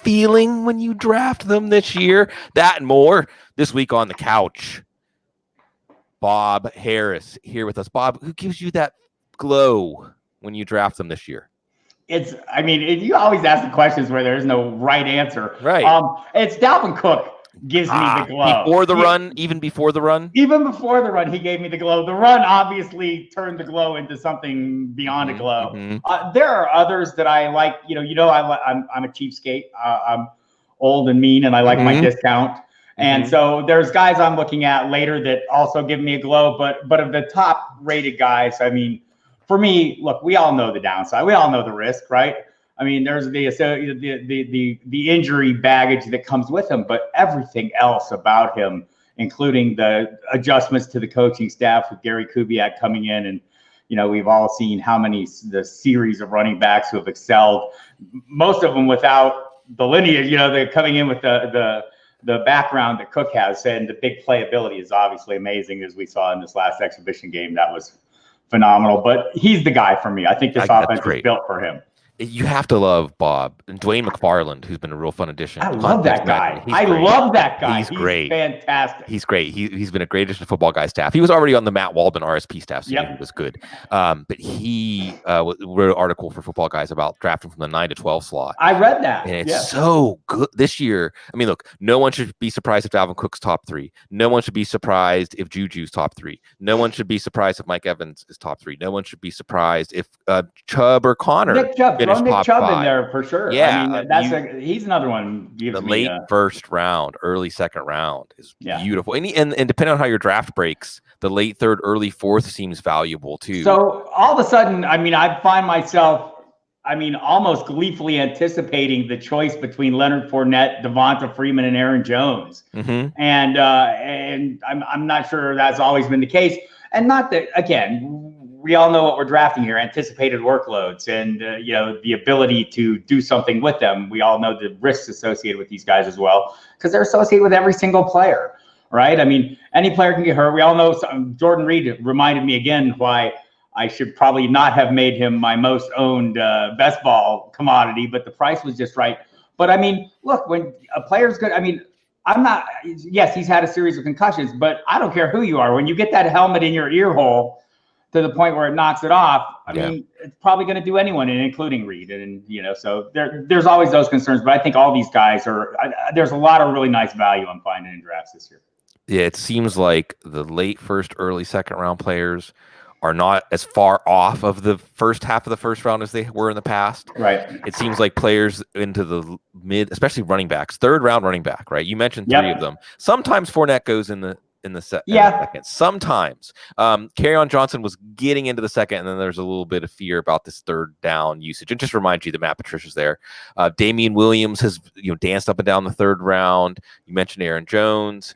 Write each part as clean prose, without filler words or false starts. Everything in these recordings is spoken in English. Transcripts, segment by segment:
feeling when you draft them this year? That and more this week on the couch. Bob Harris here with us. Bob, who gives you that glow when you draft them this year? You always ask the questions where there is no right answer. Right. It's Dalvin Cook gives me the glow. Before the run, even before the run? Even before the run, he gave me the glow. The run obviously turned the glow into something beyond a glow. There are others that I like. I'm a cheapskate. I'm old and mean, and I like my discount. And so there's guys I'm looking at later that also give me a glow. But of the top rated guys, I mean, for me, look, we all know the downside. We all know the risk, right? I mean, there's the injury baggage that comes with him, but everything else about him, including the adjustments to the coaching staff with Gary Kubiak coming in, and we've all seen the series of running backs who have excelled, most of them without the lineage. They're coming in with the background that Cook has, and the big playability is obviously amazing, as we saw in this last exhibition game. That was phenomenal, but he's the guy for me. I think this offense is built for him. You have to love Bob and Dwayne McFarland, who's been a real fun addition. I love that guy. Love that guy. He's great. Fantastic. He's great. He's been a great addition to Football Guy staff. He was already on the Matt Waldman RSP staff, so he was good. But he wrote an article for Football Guys about drafting from the 9 to 12 slot. I read that. And it's so good this year. I mean, look, no one should be surprised if Dalvin Cook's top 3. No one should be surprised if Juju's top 3. No one should be surprised if Mike Evans is top 3. No one should be surprised if Chubb or Connor Nick Chubb. Throw Nick Chubb in there for sure. Yeah, I mean, he's another one. The late first round, early second round is beautiful, and depending on how your draft breaks, the late third, early fourth seems valuable too. So all of a sudden, I find myself, almost gleefully anticipating the choice between Leonard Fournette, Devonta Freeman, and Aaron Jones, and I'm not sure that's always been the case, and not that again. We all know what we're drafting here, anticipated workloads and, the ability to do something with them. We all know the risks associated with these guys as well, because they're associated with every single player, right? I mean, any player can get hurt. We all know Jordan Reed reminded me again why I should probably not have made him my most owned best ball commodity, but the price was just right. But look, when a player's good, yes, he's had a series of concussions, but I don't care who you are. When you get that helmet in your ear hole, to the point where it knocks it off, it's probably going to do anyone, including Reed. And, so there's always those concerns. But I think all these guys there's a lot of really nice value I'm finding in drafts this year. Yeah, it seems like the late first, early second round players are not as far off of the first half of the first round as they were in the past. Right. It seems like players into the mid, especially running backs, third round running back, right? You mentioned 3 of them. Sometimes Fournette goes in the second. Sometimes Kerryon Johnson was getting into the second, and then there's a little bit of fear about this third down usage. And just remind you that Matt Patricia's there. Damian Williams has danced up and down the third round. You mentioned Aaron Jones.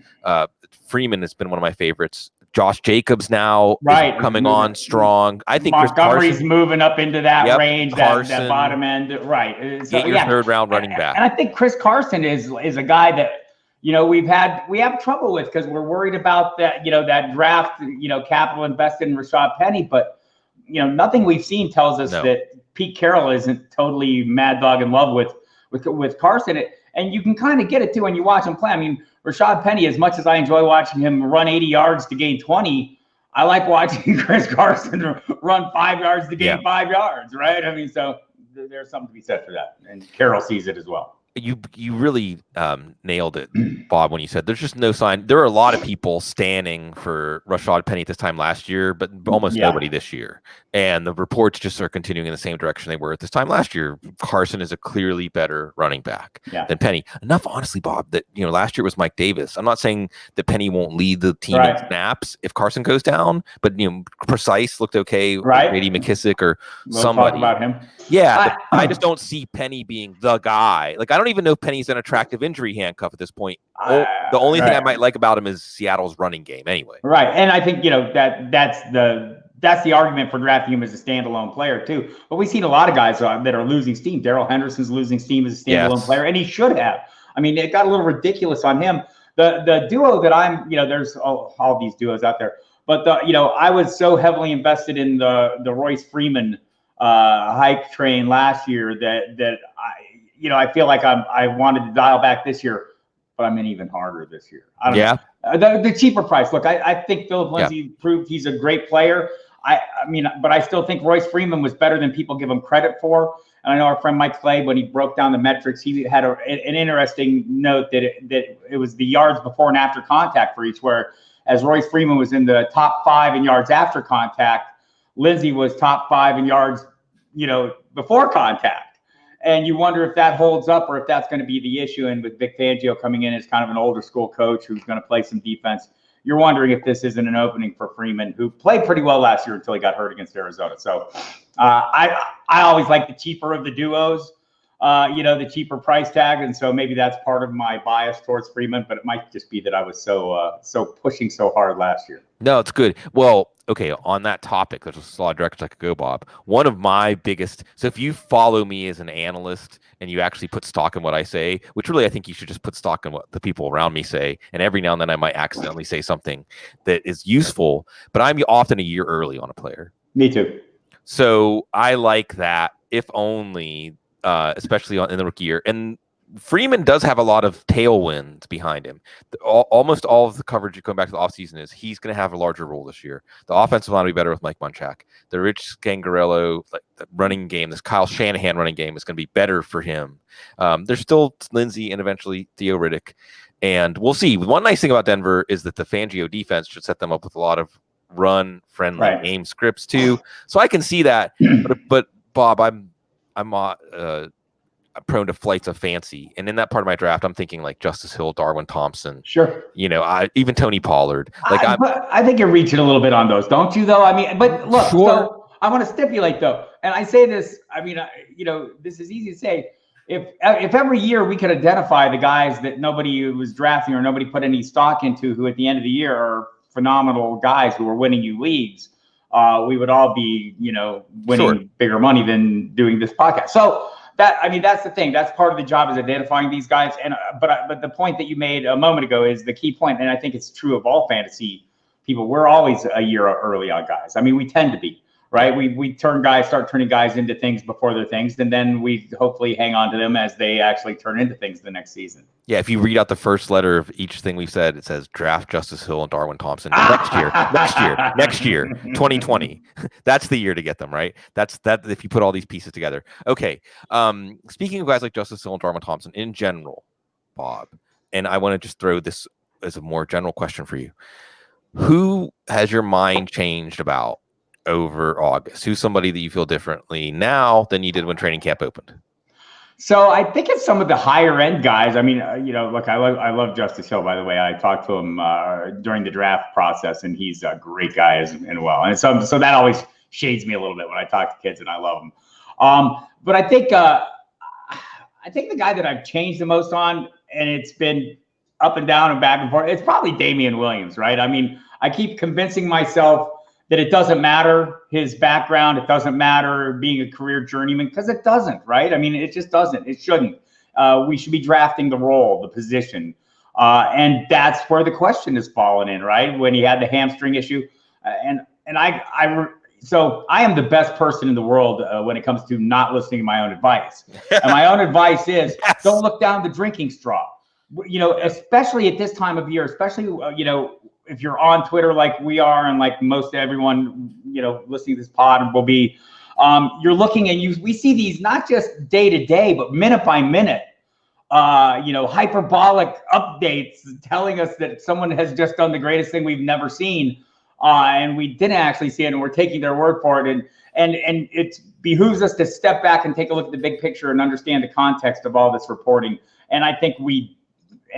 Freeman has been one of my favorites. Josh Jacobs now is coming on strong. I think Montgomery's moving up into that range, that bottom end. Right. So, your third round running back. And I think Chris Carson is a guy that we have trouble with, because we're worried about that, that draft, capital invested in Rashad Penny. But, nothing we've seen tells us that Pete Carroll isn't totally mad dog in love with Carson. And you can kind of get it too when you watch him play. I mean, Rashad Penny, as much as I enjoy watching him run 80 yards to gain 20, I like watching Chris Carson run 5 yards to gain 5 yards, right? I mean, so there's something to be said for that. And Carroll sees it as well. You really nailed it, Bob, when you said there's just no sign. There are a lot of people standing for Rashad Penny at this time last year, but almost nobody this year. And the reports just are continuing in the same direction they were at this time last year. Carson is a clearly better running back than Penny. Enough, honestly, Bob, that last year was Mike Davis. I'm not saying that Penny won't lead the team in snaps if Carson goes down, but Precise looked okay. Right. Brady McKissick or we'll somebody. Talk about him. Yeah, I just don't see Penny being the guy. Like, I don't even know if Penny's an attractive injury handcuff at this point. The only thing I might like about him is Seattle's running game anyway. Right. And I think, that's the argument for drafting him as a standalone player too. But we've seen a lot of guys that are losing steam. Darrell Henderson's losing steam as a standalone player, and he should have. I mean, it got a little ridiculous on him. The duo that I'm, there's all these duos out there, but I was so heavily invested in the Royce Freeman hype train last year that I feel like I wanted to dial back this year, but I'm in even harder this year. I don't know. The cheaper price. Look, I think Philip Lindsay proved he's a great player. I mean, but I still think Royce Freeman was better than people give him credit for. And I know our friend Mike Clay, when he broke down the metrics, he had an interesting note that it was the yards before and after contact for each, where as Royce Freeman was in the top 5 in yards after contact, Lindsay was top 5 in yards, before contact. And you wonder if that holds up or if that's going to be the issue. And with Vic Fangio coming in as kind of an older school coach who's going to play some defense, you're wondering if this isn't an opening for Freeman, who played pretty well last year until he got hurt against Arizona. So I always like the cheaper of the duos, the cheaper price tag. And so maybe that's part of my bias towards Freeman, but it might just be that I was so pushing so hard last year. No, it's good. Well, okay, on that topic, there's a lot of directions I could go, Bob. One of my biggest, so if you follow me as an analyst and you actually put stock in what I say, which really I think you should just put stock in what the people around me say, and every now and then I might accidentally say something that is useful, but I'm often a year early on a player. Me too. So I like that, if only, especially in the rookie year. And Freeman does have a lot of tailwinds behind him. Almost all of the coverage you come back to the offseason is he's going to have a larger role this year. The offensive line will be better with Mike Munchak. The Rich Scangarello the running game, this Kyle Shanahan running game is going to be better for him. There's still Lindsey and eventually Theo Riddick. And we'll see. One nice thing about Denver is that the Fangio defense should set them up with a lot of run-friendly game scripts too. So I can see that. But Bob, I'm prone to flights of fancy, and in that part of my draft, I'm thinking like Justice Hill, Darwin Thompson. Sure. Even Tony Pollard. I think you're reaching a little bit on those, don't you? Though, I mean, but look, so I want to stipulate though, and I say this. I mean, this is easy to say. If every year we could identify the guys that nobody was drafting or nobody put any stock into, who at the end of the year are phenomenal guys who are winning you leagues, we would all be, winning bigger money than doing this podcast. So. That's the thing. That's part of the job, is identifying these guys. And but the point that you made a moment ago is the key point, and I think it's true of all fantasy people. We're always a year early on guys. I mean, we tend to be, right? We start turning guys into things before they're things, and then we hopefully hang on to them as they actually turn into things the next season. Yeah, if you read out the first letter of each thing we've said, it says draft Justice Hill and Darwin Thompson next year, 2020. That's the year to get them, right? That's if you put all these pieces together. Okay. Speaking of guys like Justice Hill and Darwin Thompson in general, Bob, and I want to just throw this as a more general question for you. Who has your mind changed about over August? Who's somebody that you feel differently now than you did when training camp opened? So I think it's some of the higher end guys. I mean, look, I love Justice Hill, by the way. I talked to him during the draft process, and he's a great guy as well. And so that always shades me a little bit when I talk to kids, and I love them. But I think the guy that I've changed the most on, and it's been up and down and back and forth, it's probably Damian Williams, right? I mean, I keep convincing myself that it doesn't matter his background. It doesn't matter being a career journeyman, because it doesn't, right? I mean, it just doesn't. It shouldn't. We should be drafting the role, the position. And that's where the question has fallen in, right? When he had the hamstring issue. So I am the best person in the world when it comes to not listening to my own advice. And my own advice is don't look down the drinking straw. Especially at this time of year, especially, if you're on Twitter like we are, and like most everyone, listening to this pod will be, you're looking and we see these not just day to day, but minute by minute, hyperbolic updates telling us that someone has just done the greatest thing we've never seen. And we didn't actually see it, and we're taking their word for it. And it behooves us to step back and take a look at the big picture and understand the context of all this reporting. And I think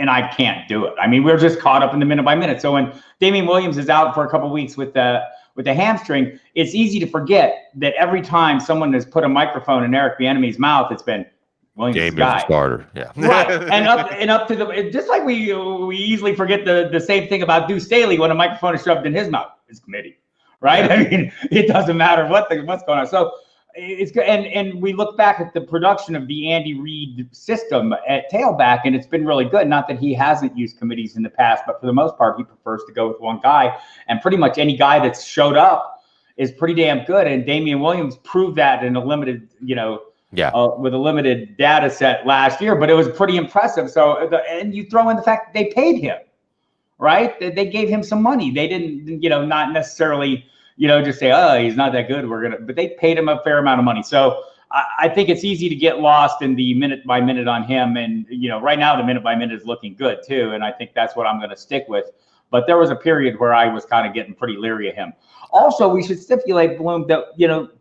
I can't do it. I mean, we're just caught up in the minute by minute. So when Damian Williams is out for a couple of weeks with the hamstring, it's easy to forget that every time someone has put a microphone in Eric Bieniemy's mouth, it's been Williams' guy. Starter, yeah. Right. and up to the, just like we easily forget the same thing about Deuce Staley when a microphone is shoved in his mouth. It's committee, right? Yeah. I mean, it doesn't matter what's going on. So it's good. And we look back at the production of the Andy Reid system at tailback, and it's been really good. Not that he hasn't used committees in the past, but for the most part, he prefers to go with one guy. And pretty much any guy that's showed up is pretty damn good. And Damian Williams proved that in a limited, with a limited data set last year, but it was pretty impressive. So, and you throw in the fact that they paid him, right? They gave him some money. They didn't, not necessarily, just say, oh, he's not that good. But they paid him a fair amount of money. So I think it's easy to get lost in the minute by minute on him. And, right now the minute by minute is looking good too. And I think that's what I'm going to stick with. But there was a period where I was kind of getting pretty leery of him. Also, we should stipulate, Bloom, that,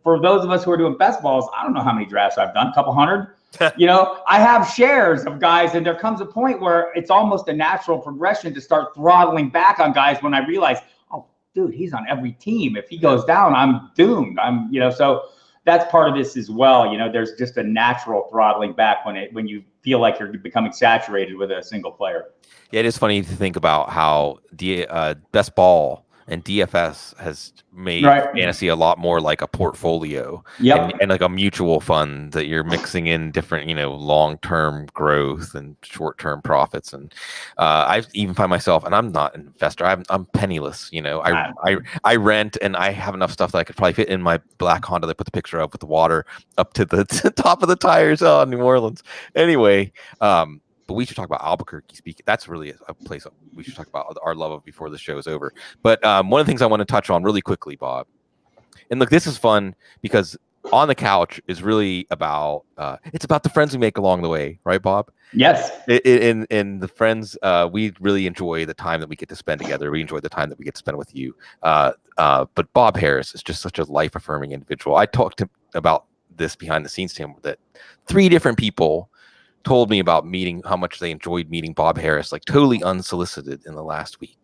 for those of us who are doing best balls, I don't know how many drafts I've done, a couple hundred. I have shares of guys, and there comes a point where it's almost a natural progression to start throttling back on guys when I realize, oh, dude, he's on every team. If he goes down, I'm doomed. So that's part of this as well. There's just a natural throttling back when you feel like you're becoming saturated with a single player. Yeah, it is funny to think about how best ball and DFS has made fantasy a lot more like a portfolio and like a mutual fund that you're mixing in different, long-term growth and short-term profits. And I even find myself, and I'm not an investor, I'm penniless. I rent, and I have enough stuff that I could probably fit in my black Honda that I put the picture of with the water up to the top of the tires. Oh, New Orleans. Anyway, but we should talk about Albuquerque. Speaking, that's really a place we should talk about our love of before the show is over. But one of the things I want to touch on really quickly, Bob, and look, this is fun because On the Couch is really about it's about the friends we make along the way, right, Bob? Yes. In the friends, we really enjoy the time that we get to spend together. We enjoy the time that we get to spend with you. But Bob Harris is just such a life-affirming individual. I talked about this behind the scenes to him that 3 different people told me about how much they enjoyed meeting Bob Harris, like totally unsolicited in the last week.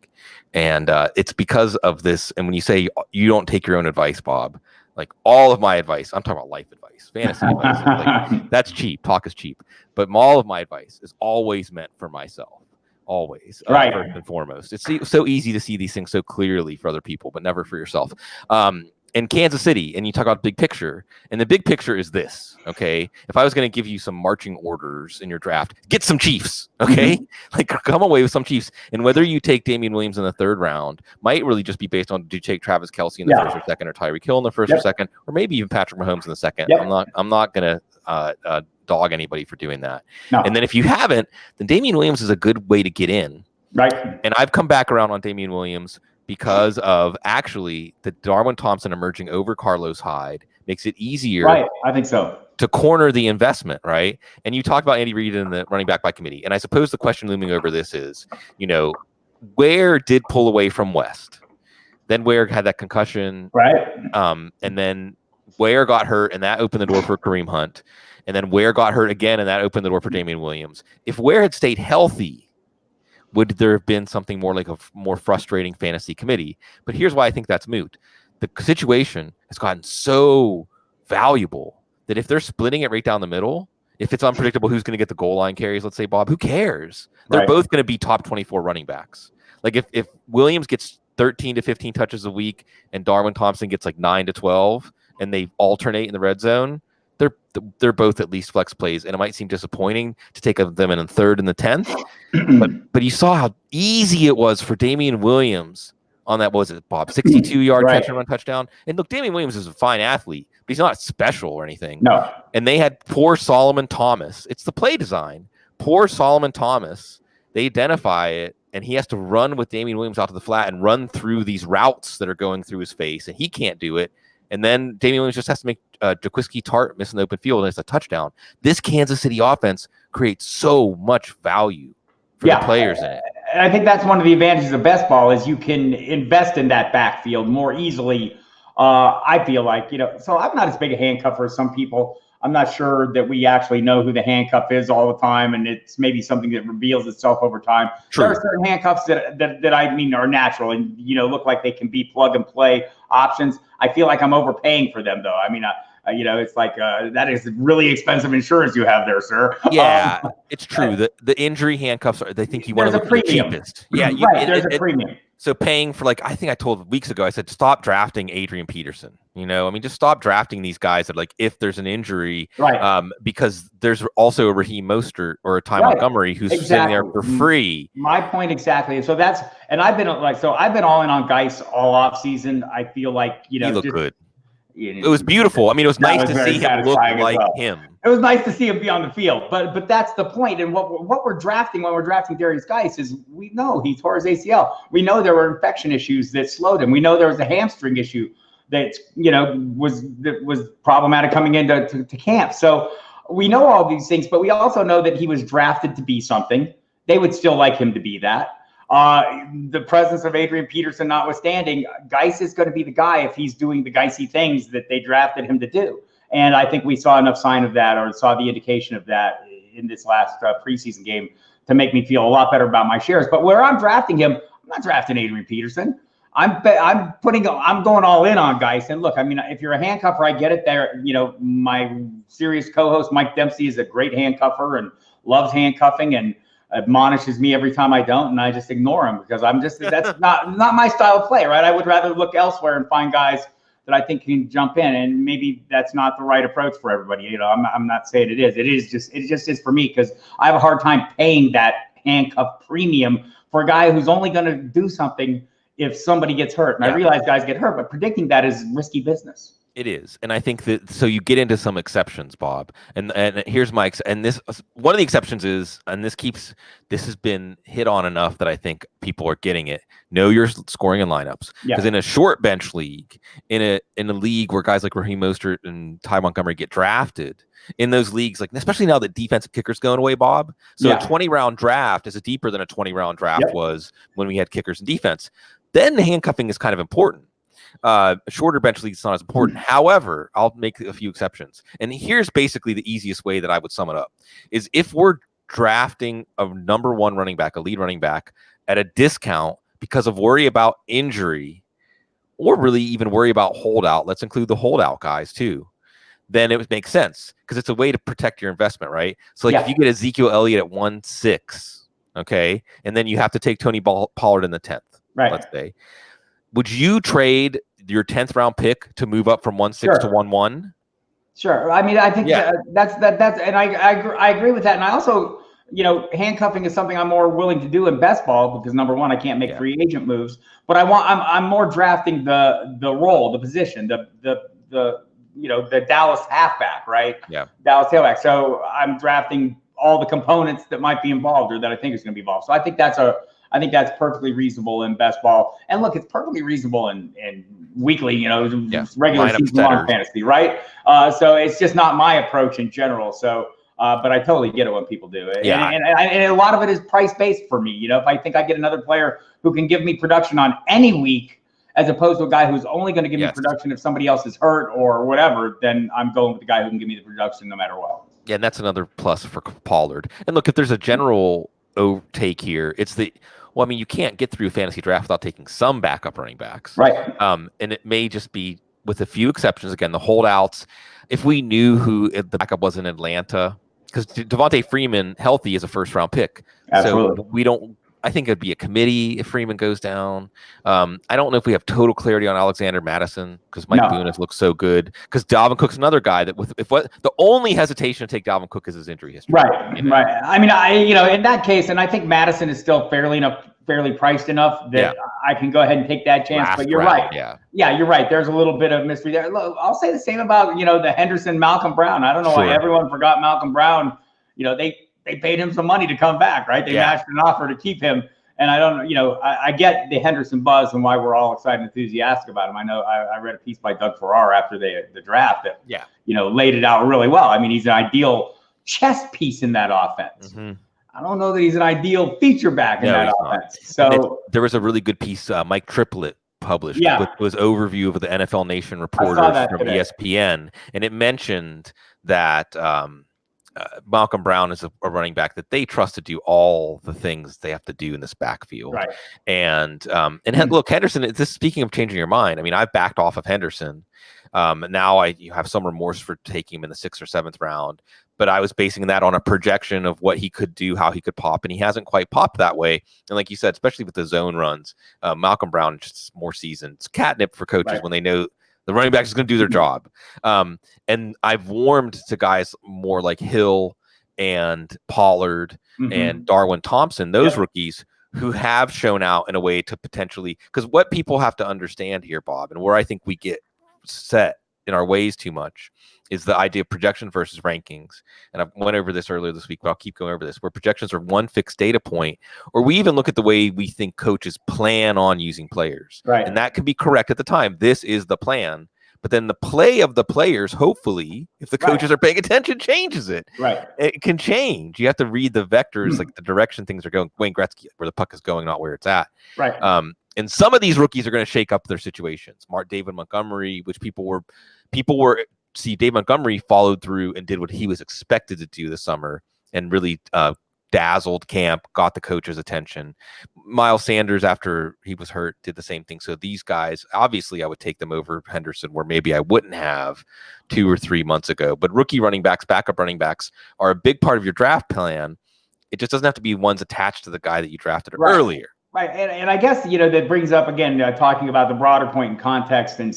And it's because of this. And when you say you don't take your own advice, Bob, like all of my advice, I'm talking about life advice, fantasy advice, like, that's cheap. Talk is cheap. But all of my advice is always meant for myself. Always. Right. First and foremost. It's so easy to see these things so clearly for other people, but never for yourself. In Kansas City, and you talk about big picture, and the big picture is this, okay? If I was going to give you some marching orders in your draft, get some Chiefs, okay? Like, come away with some Chiefs. And whether you take Damian Williams in the 3rd round might really just be based on, do you take Travis Kelce in the 1st or 2nd, or Tyreek Hill in the 1st or 2nd, or maybe even Patrick Mahomes in the 2nd. I'm not going to dog anybody for doing that. No. And then if you haven't, then Damian Williams is a good way to get in. Right. And I've come back around on Damian Williams because of actually the Darwin Thompson emerging over Carlos Hyde makes it easier. Right, I think so. To corner the investment, right? And you talked about Andy Reid and the running back by committee. And I suppose the question looming over this is, Ware did pull away from West. Then Ware had that concussion. Right. And then Ware got hurt, and that opened the door for Kareem Hunt. And then Ware got hurt again, and that opened the door for Damian Williams. If Ware had stayed healthy, would there have been something more like a more frustrating fantasy committee? But here's why I think that's moot. The situation has gotten so valuable that if they're splitting it right down the middle, if it's unpredictable who's going to get the goal line carries, let's say, Bob, who cares? They're both going to be top 24 running backs. Like if Williams gets 13 to 15 touches a week and Darwin Thompson gets like 9 to 12 and they alternate in the red zone, they're both at least flex plays, and it might seem disappointing to take them in the 3rd and the 10th, but you saw how easy it was for Damian Williams on that, what was it, Bob, 62-yard catch and run touchdown. And look, Damian Williams is a fine athlete, but he's not special or anything. No. And they had poor Solomon Thomas. It's the play design. Poor Solomon Thomas. They identify it, and he has to run with Damian Williams out to the flat and run through these routes that are going through his face, and he can't do it. And then Damian Williams just has to make Jaquiski Tartt miss an open field, and it's a touchdown. This Kansas City offense creates so much value for the players in it. I think that's one of the advantages of best ball is you can invest in that backfield more easily. I feel like, so I'm not as big a handcuffer as some people. I'm not sure that we actually know who the handcuff is all the time, and it's maybe something that reveals itself over time. True. There are certain handcuffs that I mean are natural and look like they can be plug and play options. I feel like I'm overpaying for them, though. I mean, it's like that is really expensive insurance you have there, sir. Yeah, it's true. The injury handcuffs they think you want to look the cheapest. Yeah, there's a premium. So paying for I think I told weeks ago, I said, stop drafting Adrian Peterson. Just stop drafting these guys that if there's an injury, because there's also a Raheem Mostert or a Ty Montgomery who's sitting there for free. My point exactly. So I've been all in on Geis all off season. I feel like, he looked good. It was beautiful. I mean, it was nice to see him look like him. It was nice to see him be on the field, but that's the point. And what we're drafting when we're drafting Darius Geis is we know he tore his ACL. We know there were infection issues that slowed him. We know there was a hamstring issue that was problematic coming into camp. So we know all these things, but we also know that he was drafted to be something. They would still like him to be that. The presence of Adrian Peterson notwithstanding, Geis is going to be the guy if he's doing the Geisy things that they drafted him to do. And I think we saw enough sign of that, or saw the indication of that in this last preseason game to make me feel a lot better about my shares. But where I'm drafting him, I'm not drafting Adrian Peterson. I'm going all in on Geis. And look, I mean, if you're a handcuffer, I get it there. My serious co-host Mike Dempsey is a great handcuffer and loves handcuffing and admonishes me every time I don't, and I just ignore him because that's not my style of play, right? I would rather look elsewhere and find guys that I think can jump in, and maybe that's not the right approach for everybody. I'm not saying it is. It just is for me because I have a hard time paying that handcuff premium for a guy who's only going to do something if somebody gets hurt. And I realize guys get hurt, but predicting that is risky business. It is, and I think that so you get into some exceptions, Bob. And here's my and this one of the exceptions is, and this has been hit on enough that I think people are getting it. Know your scoring and lineups, because in a short bench league, in a league where guys like Raheem Mostert and Ty Montgomery get drafted, in those leagues, like especially now that defensive kickers going away, Bob. So a 20-round draft is deeper than a 20-round draft was when we had kickers and defense. Then handcuffing is kind of important. A shorter bench league is not as important. However, I'll make a few exceptions. And here's basically the easiest way that I would sum it up is if we're drafting a number one running back, a lead running back at a discount because of worry about injury or really even worry about holdout, let's include the holdout guys too, then it would make sense because it's a way to protect your investment, right? So like if you get Ezekiel Elliott at 1.6, okay, and then you have to take Tony Pollard in the 10th, right? Let's say. Would you trade your 10th round pick to move up from 1.6 to 1.1? Sure. I mean, I think that's, and I agree with that. And I also, handcuffing is something I'm more willing to do in best ball because number one, I can't make free agent moves, but I'm more drafting the role, the position, the Dallas halfback, right? Yeah. Dallas tailback. So I'm drafting all the components that might be involved or that I think is going to be involved. So I think that's perfectly reasonable in best ball. And look, it's perfectly reasonable in weekly, regular season long fantasy, right? So it's just not my approach in general. So, but I totally get it when people do it. Yeah. And a lot of it is price-based for me. If I think I get another player who can give me production on any week, as opposed to a guy who's only going to give me production if somebody else is hurt or whatever, then I'm going with the guy who can give me the production no matter what. Yeah, and that's another plus for Pollard. And look, if there's a general take here, it's you can't get through a fantasy draft without taking some backup running backs. Right. And it may just be, with a few exceptions, again, the holdouts. If we knew who the backup was in Atlanta, because Devontae Freeman, healthy, is a first-round pick. Absolutely. So I think it'd be a committee if Freeman goes down. I don't know if we have total clarity on Alexander Madison because Mike Boone has looked so good. Because Dalvin Cook's another guy that the only hesitation to take Dalvin Cook is his injury history. Right, right. I mean, in that case, and I think Madison is still fairly priced enough that I can go ahead and take that chance. But you're right. Yeah, you're right. There's a little bit of mystery there. Look, I'll say the same about the Henderson Malcolm Brown. I don't know why everyone forgot Malcolm Brown. They paid him some money to come back, right? They matched an offer to keep him. And I don't, I get the Henderson buzz and why we're all excited and enthusiastic about him. I know I read a piece by Doug Farrar after the draft that, laid it out really well. I mean, he's an ideal chess piece in that offense. Mm-hmm. I don't know that he's an ideal feature back in that offense. So there was a really good piece Mike Triplett published with his overview of the NFL Nation reporters from ESPN. And it mentioned that, Malcolm Brown is a running back that they trust to do all the things they have to do in this backfield. Right. And look, Henderson, speaking of changing your mind, I mean, I've backed off of Henderson. Now you have some remorse for taking him in the 6th or 7th round, but I was basing that on a projection of what he could do, how he could pop, and he hasn't quite popped that way. And like you said, especially with the zone runs, Malcolm Brown is just more seasoned. It's catnip for coaches when they know the running back is going to do their job. And I've warmed to guys more like Hill and Pollard and Darwin Thompson, those rookies who have shown out in a way to potentially, because what people have to understand here, Bob, and where I think we get set in our ways too much is the idea of projection versus rankings. And I went over this earlier this week, but I'll keep going over this, where projections are one fixed data point, or we even look at the way we think coaches plan on using players. Right. And that can be correct at the time. This is the plan. But then the play of the players, hopefully, if the coaches are paying attention, changes it. Right. It can change. You have to read the vectors, like the direction things are going. Wayne Gretzky, where the puck is going, not where it's at. Right. And some of these rookies are going to shake up their situations. David Montgomery, which people were see Dave Montgomery followed through and did what he was expected to do this summer and really dazzled camp, got the coach's attention. Miles Sanders, after he was hurt, did the same thing. So these guys, obviously I would take them over Henderson, where maybe I wouldn't have 2 or 3 months ago. But rookie running backs, backup running backs are a big part of your draft plan. It just doesn't have to be ones attached to the guy that you drafted earlier. Right. And I guess, that brings up, again, talking about the broader point in context and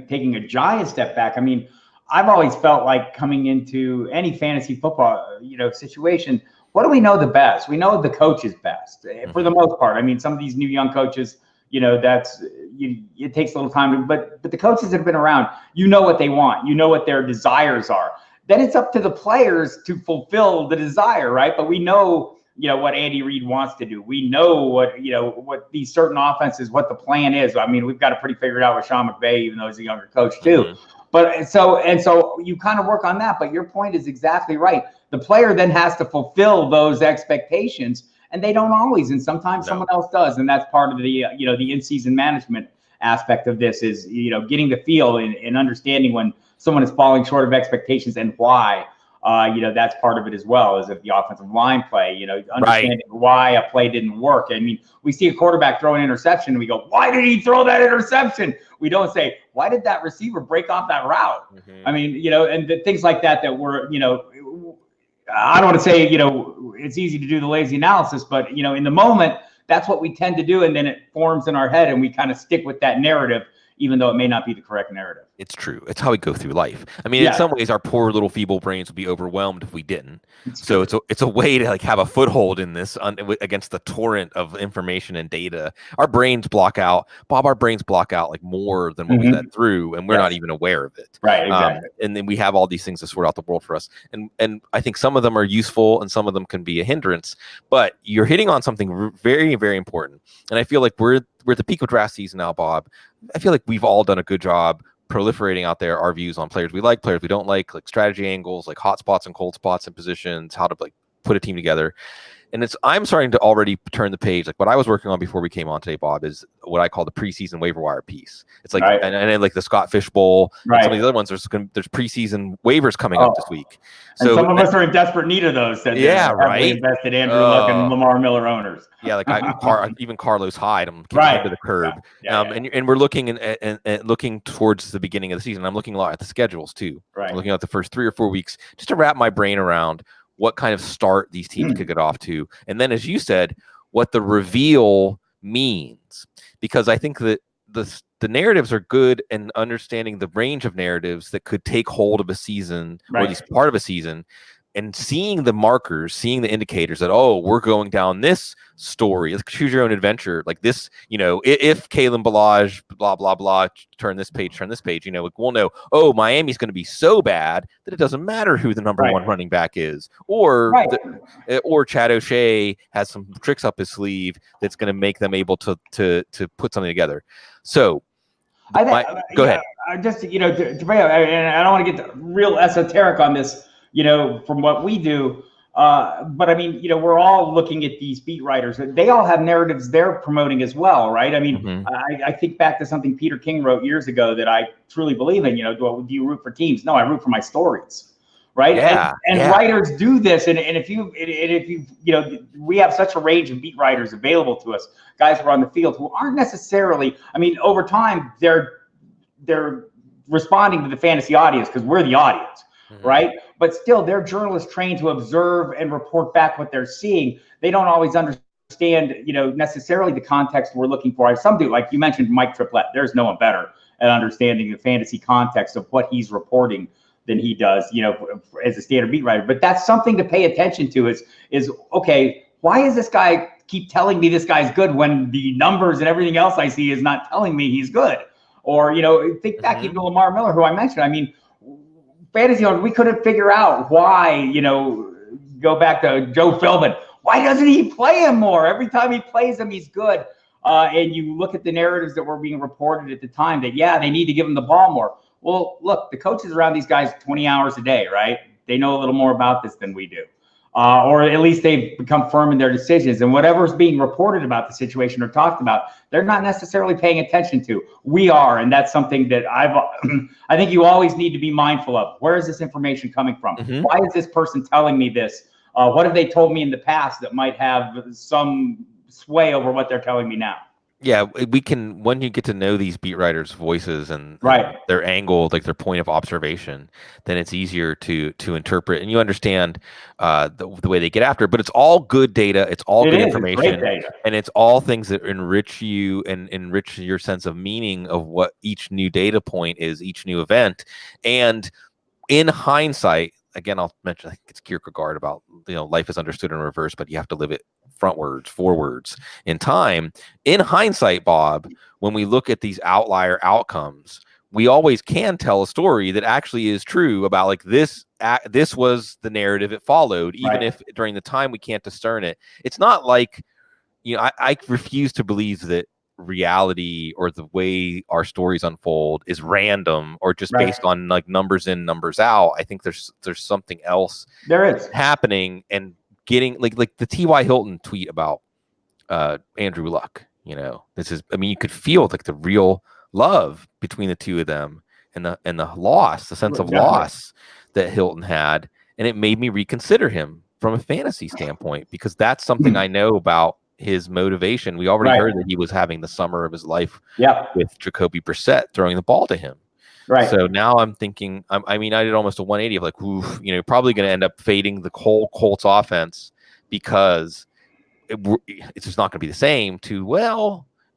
taking a giant step back. I mean, I've always felt like coming into any fantasy football, situation, what do we know the best? We know the coach is best for the most part. I mean, some of these new young coaches, it takes a little time, but the coaches that have been around, what they want, what their desires are. Then it's up to the players to fulfill the desire, right? But we know, what Andy Reid wants to do. We know what these certain offenses, what the plan is. I mean, we've got it pretty figured out with Sean McVay, even though he's a younger coach too. But so you kind of work on that. But your point is exactly right. The player then has to fulfill those expectations, and they don't always. And sometimes someone else does. And that's part of the the in-season management aspect of this is getting the feel and understanding when someone is falling short of expectations and why. That's part of it as well, is if the offensive line play, understanding why a play didn't work. I mean, we see a quarterback throw an interception and we go, why did he throw that interception? We don't say, why did that receiver break off that route? I mean, and things like that were, I don't want to say, it's easy to do the lazy analysis, but, in the moment, that's what we tend to do. And then it forms in our head and we kind of stick with that narrative, even though it may not be the correct narrative. It's true. It's how we go through life. I mean, in some ways, our poor little feeble brains would be overwhelmed if we didn't. So it's a way to have a foothold in this against the torrent of information and data. Our brains block out, Bob. Our brains block out more than what we let through, and we're not even aware of it. Right. Exactly. And then we have all these things to sort out the world for us. And I think some of them are useful, and some of them can be a hindrance. But you're hitting on something very, very important. And I feel like we're at the peak of draft season now, Bob. I feel like we've all done a good job proliferating out there our views on players we like, players we don't like strategy angles, like hot spots and cold spots and positions, how to put a team together. And I'm starting to already turn the page. Like what I was working on before we came on today, Bob, is what I call the preseason waiver wire piece. It's like, and then like the Scott Fish Bowl, and some of the other ones, there's preseason waivers coming up this week. So and some of us are in desperate need of those. That invested Andrew Luck and Lamar Miller owners. Yeah, like even Carlos Hyde, I'm kicking to the curb. And we're looking and looking towards the beginning of the season. I'm looking a lot at the schedules too. Right. I'm looking at the first 3 or 4 weeks just to wrap my brain around what kind of start these teams could get off to. And then, as you said, what the reveal means. Because I think that the narratives are good, and understanding the range of narratives that could take hold of a season, or at least part of a season, and seeing the markers, seeing the indicators that, we're going down this story. Let's choose your own adventure. Like this, if Kalen Ballage, blah, blah, blah, turn this page, we'll know, Miami's going to be so bad that it doesn't matter who the number one running back is. Or Chad O'Shea has some tricks up his sleeve that's going to make them able to put something together. So go ahead. Just, to and I don't want to get real esoteric on this, from what we do. But I mean, we're all looking at these beat writers. They all have narratives they're promoting as well, right? I mean, I think back to something Peter King wrote years ago that I truly believe in. Do you root for teams? No, I root for my stories, right? And writers do this. And if you, we have such a range of beat writers available to us, guys who are on the field who aren't necessarily, I mean, over time, they're responding to the fantasy audience because we're the audience. Right. But still, they're journalists trained to observe and report back what they're seeing. They don't always understand, necessarily the context we're looking for. Some do, like you mentioned, Mike Triplett. There's no one better at understanding the fantasy context of what he's reporting than he does, as a standard beat writer. But that's something to pay attention to is okay, why is this guy keep telling me this guy's good when the numbers and everything else I see is not telling me he's good? Or, think back even to Lamar Miller, who I mentioned. I mean, fantasy owners, we couldn't figure out why, go back to Joe Philbin. Why doesn't he play him more? Every time he plays him, he's good. And you look at the narratives that were being reported at the time that, they need to give him the ball more. Well, look, the coaches around these guys 20 hours a day, right? They know a little more about this than we do. Or at least they've become firm in their decisions. And whatever's being reported about the situation or talked about, they're not necessarily paying attention to. We are, and that's something that I think you always need to be mindful of. Where is this information coming from? Why is this person telling me this? What have they told me in the past that might have some sway over what they're telling me now? Yeah, we can, when you get to know these beat writers' voices and their angle, like their point of observation, then it's easier to interpret, and you understand the way they get after it. But it's all good data, it's all good information, and it's all things that enrich you and enrich your sense of meaning of what each new data point is, each new event. And in hindsight, again, I'll mention, I think it's Kierkegaard about, life is understood in reverse, but you have to live it frontwards, forwards in time. In hindsight, Bob, when we look at these outlier outcomes, we always can tell a story that actually is true about, like, this was the narrative it followed, even if during the time we can't discern it. It's not like, I refuse to believe that reality or the way our stories unfold is random or just based on like numbers in, numbers out. I think there's something else happening, and getting like the T.Y. Hilton tweet about Andrew Luck. This is, you could feel like the real love between the two of them, and the loss, the sense of loss that Hilton had, and it made me reconsider him from a fantasy standpoint, because that's something I know about his motivation. We already heard that he was having the summer of his life with Jacoby Brissett throwing the ball to him. So now I'm thinking, I did almost a 180 of like, oof, probably going to end up fading the whole Colts offense, because it's just not going to be the same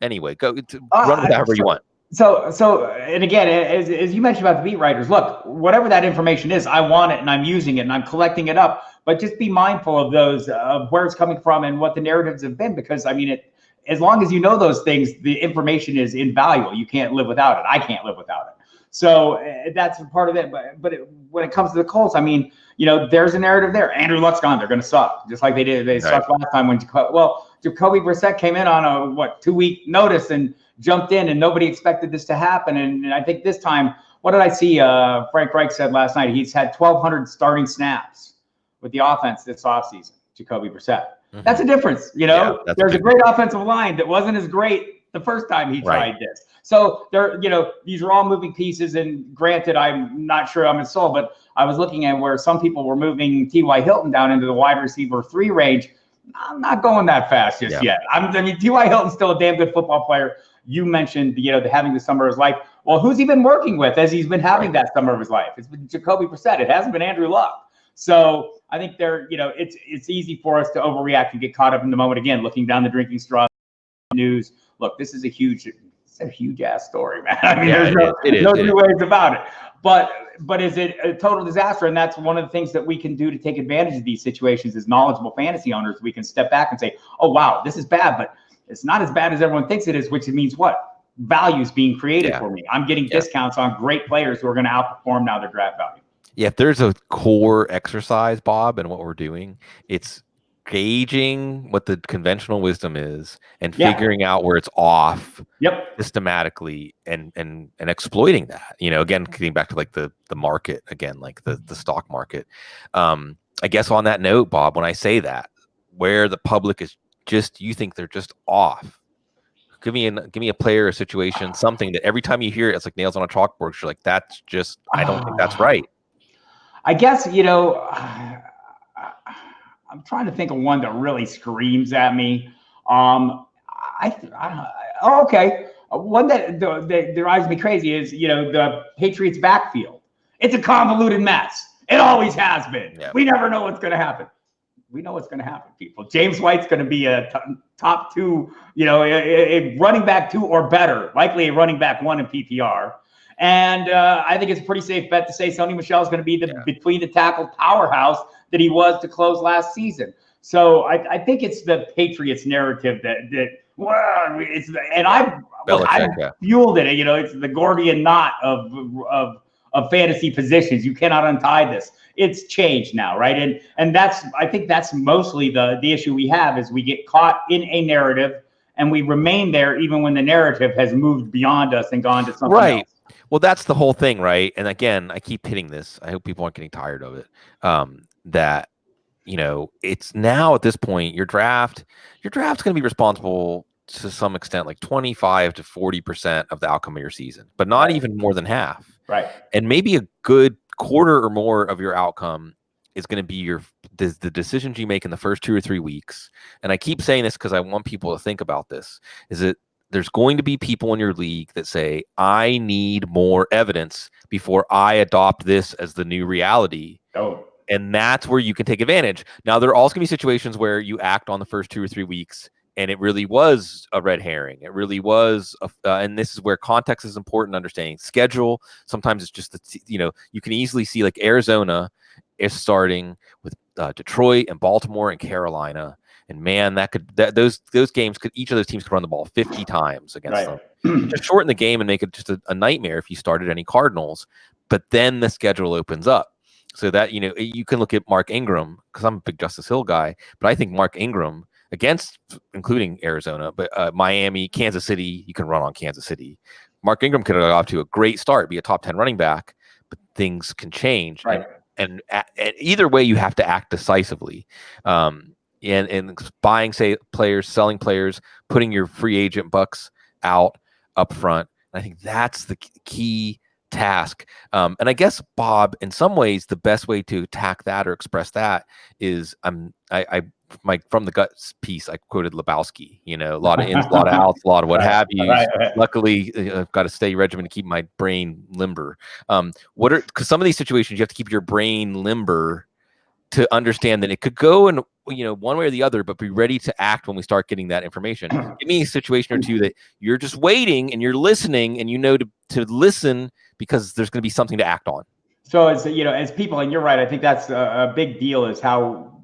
anyway, go run with however you want. So, and again, as you mentioned about the beat writers, look, whatever that information is, I want it and I'm using it and I'm collecting it up, but just be mindful of those, of where it's coming from and what the narratives have been, because as long as you know those things, the information is invaluable. You can't live without it. I can't live without it. So that's part of it. But when it comes to the Colts, there's a narrative there. Andrew Luck's gone. They're going to suck, just like they did. They sucked last time when Jacoby Brissett came in on a 2-week notice and jumped in, and nobody expected this to happen. And I think this time, what did I see? Frank Reich said last night he's had 1,200 starting snaps with the offense this offseason. Jacoby Brissett. That's a difference. There's a great offensive line that wasn't as great the first time he tried this. So these are all moving pieces. And granted, I'm not sure I'm sold, but I was looking at where some people were moving T.Y. Hilton down into the wide receiver 3 range. I'm not going that fast just yet. T.Y. Hilton's still a damn good football player. You mentioned, having the summer of his life. Well, who's he been working with as he's been having that summer of his life? It's been Jacoby Brissett. It hasn't been Andrew Luck. So I think it's easy for us to overreact and get caught up in the moment. Again, looking down the drinking straw news. Look, this is a huge ass story, man. There's no two ways about it. But is it a total disaster? And that's one of the things that we can do to take advantage of these situations as knowledgeable fantasy owners. We can step back and say, oh, wow, this is bad, but it's not as bad as everyone thinks it is, which means what? Value's being created for me. I'm getting discounts on great players who are going to outperform now their draft value. Yeah, if there's a core exercise, Bob, and what we're doing, it's gauging what the conventional wisdom is and figuring out where it's off systematically and exploiting that. Again, getting back to like the market again, like the stock market. I guess on that note, Bob, when I say that, where the public is just, you think they're just off. Give me a player, a situation, something that every time you hear it, it's like nails on a chalkboard. You're like, that's just, I don't think that's right. I guess, I'm trying to think of one that really screams at me. Okay. One that drives me crazy is, the Patriots backfield. It's a convoluted mess. It always has been. Yeah. We never know what's going to happen. We know what's going to happen, people. James White's going to be a top 2, a running back 2 or better, likely a running back 1 in PPR. And I think it's a pretty safe bet to say Sony Michel is going to be the between the tackle powerhouse that he was to close last season. So I think it's the Patriots narrative that Well, I fueled it. It's the Gordian knot of fantasy positions. You cannot untie this. It's changed now, right? And I think that's mostly the issue we have is we get caught in a narrative and we remain there even when the narrative has moved beyond us and gone to something else. Well, that's the whole thing, right? And again, I keep hitting this. I hope people aren't getting tired of it. That it's now at this point, your draft's going to be responsible to some extent, like 25 to 40% of the outcome of your season, but not even more than half. Right. And maybe a good quarter or more of your outcome is going to be the decisions you make in the first 2 or 3 weeks. And I keep saying this because I want people to think about this, is that there's going to be people in your league that say, I need more evidence before I adopt this as the new reality. Oh. And that's where you can take advantage. Now, there are also going to be situations where you act on the first 2 or 3 weeks and it really was a red herring. It really was, and this is where context is important, understanding schedule. Sometimes it's just, you can easily see like Arizona is starting with Detroit and Baltimore and Carolina. And man, those games each of those teams could run the ball 50 times against them. Just shorten the game and make it just a nightmare if you started any Cardinals. But then the schedule opens up so that you can look at Mark Ingram, because I'm a big Justice Hill guy, but I think Mark Ingram against, including Arizona, but Miami, Kansas City, you can run on Kansas City. Mark Ingram could have got off to a great start, be a top 10 running back, but things can change. Right. And either way, you have to act decisively. And buying, players, selling players, putting your free agent bucks out up front. And I think that's the key task. And I guess, Bob, in some ways, the best way to attack that or express that is from the guts piece, I quoted Lebowski, a lot of ins, a lot of outs, a lot of what have you. Right. Luckily, I've got a steady regimen to keep my brain limber. Because some of these situations, you have to keep your brain limber to understand that it could go in one way or the other, but be ready to act when we start getting that information. Give me a situation or two that you're just waiting and you're listening and to listen because there's going to be something to act on. So as people, and you're right, I think that's a big deal, is how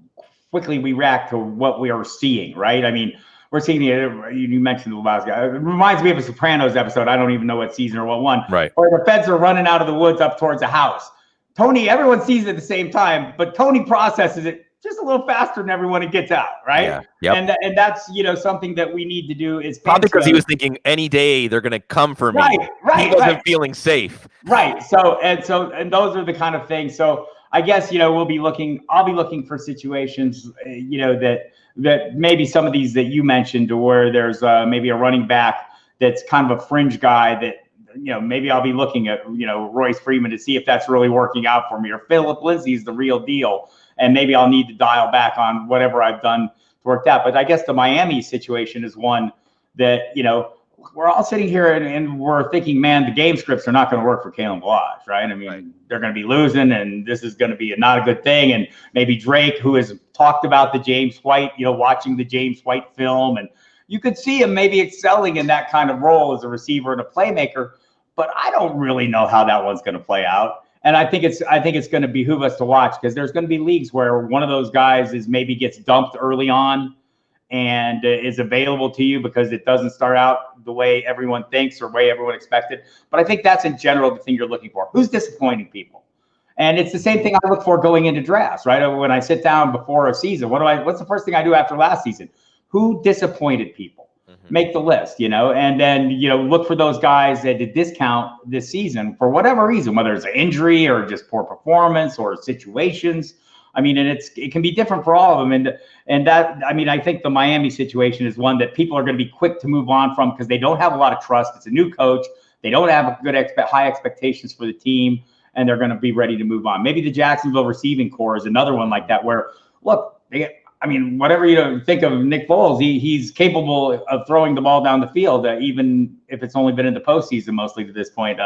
quickly we react to what we are seeing, right? I mean, we're seeing you mentioned the last guy. It reminds me of a Sopranos episode. I don't even know what season or what one. Right. Where the feds are running out of the woods up towards a house. Tony, everyone sees it at the same time, but Tony processes it just a little faster than everyone it gets out, right? Yeah. Yep. And that's something that we need to do is probably because he was thinking any day they're going to come for me. Right. He wasn't feeling safe. Right. So those are the kind of things. So I guess I'll be looking for situations that maybe some of these that you mentioned, where there's maybe a running back that's kind of a fringe guy that. Maybe I'll be looking at, Royce Freeman to see if that's really working out for me, or Philip Lindsay's the real deal. And maybe I'll need to dial back on whatever I've done to work that. But I guess the Miami situation is one that, we're all sitting here and we're thinking, man, the game scripts are not going to work for Kalen Balazs, right? I mean, They're going to be losing and this is going to be not a good thing. And maybe Drake, who has talked about the James White, watching the James White film, and you could see him maybe excelling in that kind of role as a receiver and a playmaker. But I don't really know how that one's going to play out. And I think it's going to behoove us to watch, because there's going to be leagues where one of those guys maybe gets dumped early on and is available to you because it doesn't start out the way everyone thinks or way everyone expected. But I think that's in general the thing you're looking for. Who's disappointing people? And it's the same thing I look for going into drafts, right? When I sit down before a season, what's the first thing I do after last season? Who disappointed people? Make the list, and then, look for those guys at a discount this season for whatever reason, whether it's an injury or just poor performance or situations. I mean, and it can be different for all of them. And that, I mean, I think the Miami situation is one that people are going to be quick to move on from because they don't have a lot of trust. It's a new coach. They don't have high expectations for the team, and they're going to be ready to move on. Maybe the Jacksonville receiving core is another one like that, where, look, whatever you think of Nick Foles, he's capable of throwing the ball down the field, even if it's only been in the postseason mostly to this point.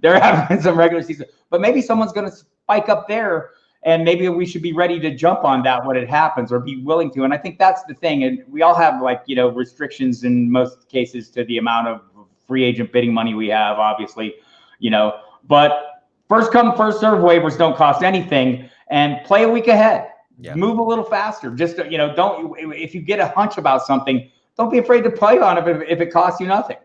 There have been some regular season, but maybe someone's going to spike up there, and maybe we should be ready to jump on that when it happens, or be willing to. And I think that's the thing. And we all have restrictions in most cases to the amount of free agent bidding money we have, obviously, but first come, first serve waivers don't cost anything, and play a week ahead. Yeah. Move a little faster. Just, don't, if you get a hunch about something, don't be afraid to play on it if it costs you nothing.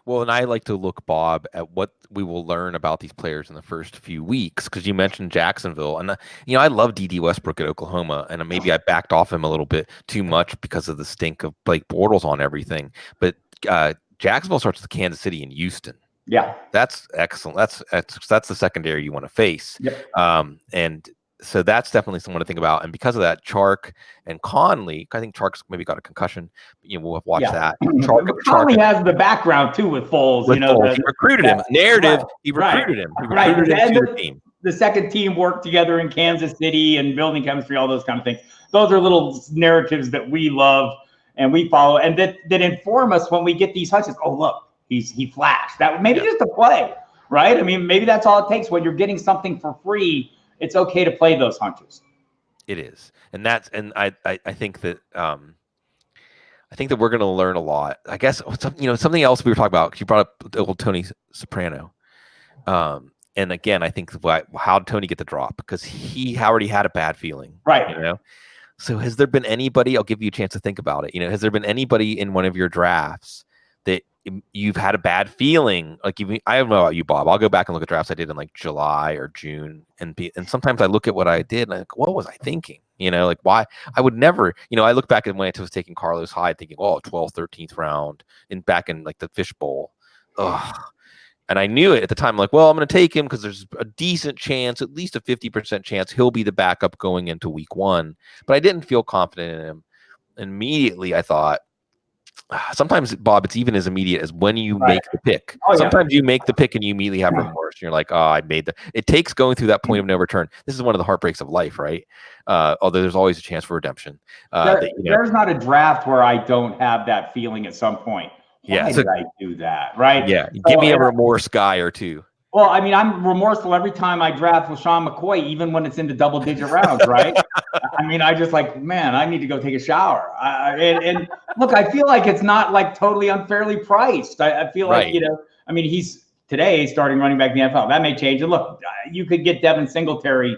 Well, and I like to look, Bob, at what we will learn about these players in the first few weeks, because you mentioned Jacksonville, and I love D.D. Westbrook at Oklahoma, and maybe I backed off him a little bit too much because of the stink of Blake Bortles on everything. But Jacksonville starts with Kansas City and Houston. Yeah, that's excellent. That's the secondary you want to face. Yep. And so that's definitely someone to think about. And because of that, Chark and Conley, I think Chark's maybe got a concussion. We'll watch that. Conley has the background too with Foles. He recruited him. Narrative. Right. He recruited him. He recruited him to the team. The second team worked together in Kansas City and building chemistry, all those kind of things. Those are little narratives that we love and we follow, and that inform us when we get these hunches. Oh, look, he flashed. That maybe just a play, right? I mean, maybe that's all it takes. When you're getting something for free, it's okay to play those hunches. It is, and I think that we're going to learn a lot. I guess something else we were talking about. You brought up the old Tony Soprano, and again, I think how did Tony get the drop? Because he already had a bad feeling, right? So has there been anybody? I'll give you a chance to think about it. Has there been anybody in one of your drafts that you've had a bad feeling? Like, I don't know about you, Bob. I'll go back and look at drafts I did in like July or June, and sometimes I look at what I did and I'm like, what was I thinking? Like, why? I would never. I look back at when I was taking Carlos Hyde, thinking, 12th, 13th round, back in like the fishbowl. Ugh. And I knew it at the time. I'm like, well, I'm going to take him because there's a decent chance, at least a 50% chance, he'll be the backup going into week 1. But I didn't feel confident in him. Immediately, I thought, sometimes, Bob, it's even as immediate as when you make the pick. Sometimes you make the pick and you immediately have remorse. And you're like, I made it takes going through that point of no return. This is one of the heartbreaks of life, right? Although there's always a chance for redemption. There's not a draft where I don't have that feeling at some point. Why did I do that? Right? Yeah. Give me a remorse guy or two. Well, I mean, I'm remorseful every time I draft LaShawn McCoy, even when it's into double-digit rounds, right? I mean, I just like, man, I need to go take a shower. And look, I feel like it's not like totally unfairly priced. I feel like, I mean, he's today starting running back in the NFL. That may change. And look, you could get Devin Singletary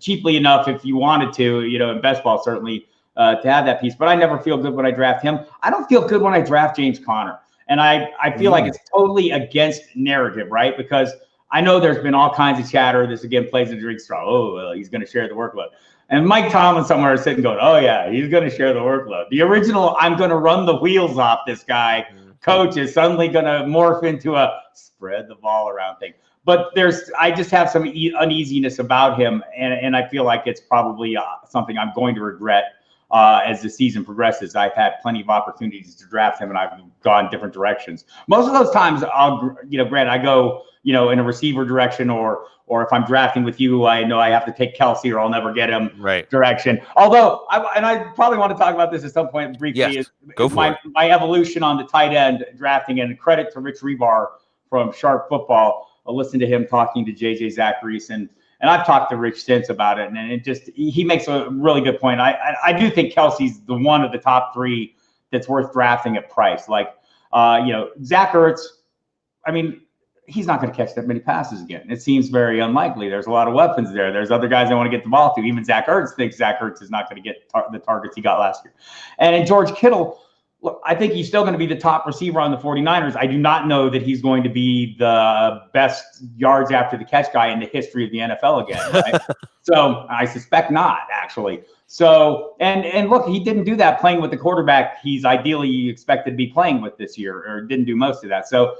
cheaply enough if you wanted to, in best ball certainly, to have that piece. But I never feel good when I draft him. I don't feel good when I draft James Conner. And I feel like it's totally against narrative, right? Because I know there's been all kinds of chatter. This, again, plays a drink straw. Oh, well, he's going to share the workload. And Mike Tomlin somewhere is sitting going, oh, yeah, he's going to share the workload. The original, I'm going to run the wheels off this guy, coach is suddenly going to morph into a spread the ball around thing. But I just have some uneasiness about him. And I feel like it's probably something I'm going to regret as the season progresses. I've had plenty of opportunities to draft him, and I've gone different directions. Most of those times, Grant, I go, in a receiver direction, or if I'm drafting with you, I know I have to take Kelsey or I'll never get him direction. Although, I probably want to talk about this at some point briefly. Yes, go for it. My evolution on the tight end drafting, and credit to Rich Rebar from Sharp Football. I'll listen to him talking to JJ Zacharias, and I've talked to Rich since about it, and he makes a really good point. I do think Kelsey's the one of the top 3 that's worth drafting at price. Like, Zach Ertz, I mean, he's not going to catch that many passes again. It seems very unlikely. There's a lot of weapons there. There's other guys that want to get the ball to. Even Zach Ertz thinks Zach Ertz is not going to get the targets he got last year. And in George Kittle, look, I think he's still going to be the top receiver on the 49ers. I do not know that he's going to be the best yards after the catch guy in the history of the NFL again. Right? So I suspect not, actually. So, and look, he didn't do that playing with the quarterback he's ideally expected to be playing with this year, or didn't do most of that. So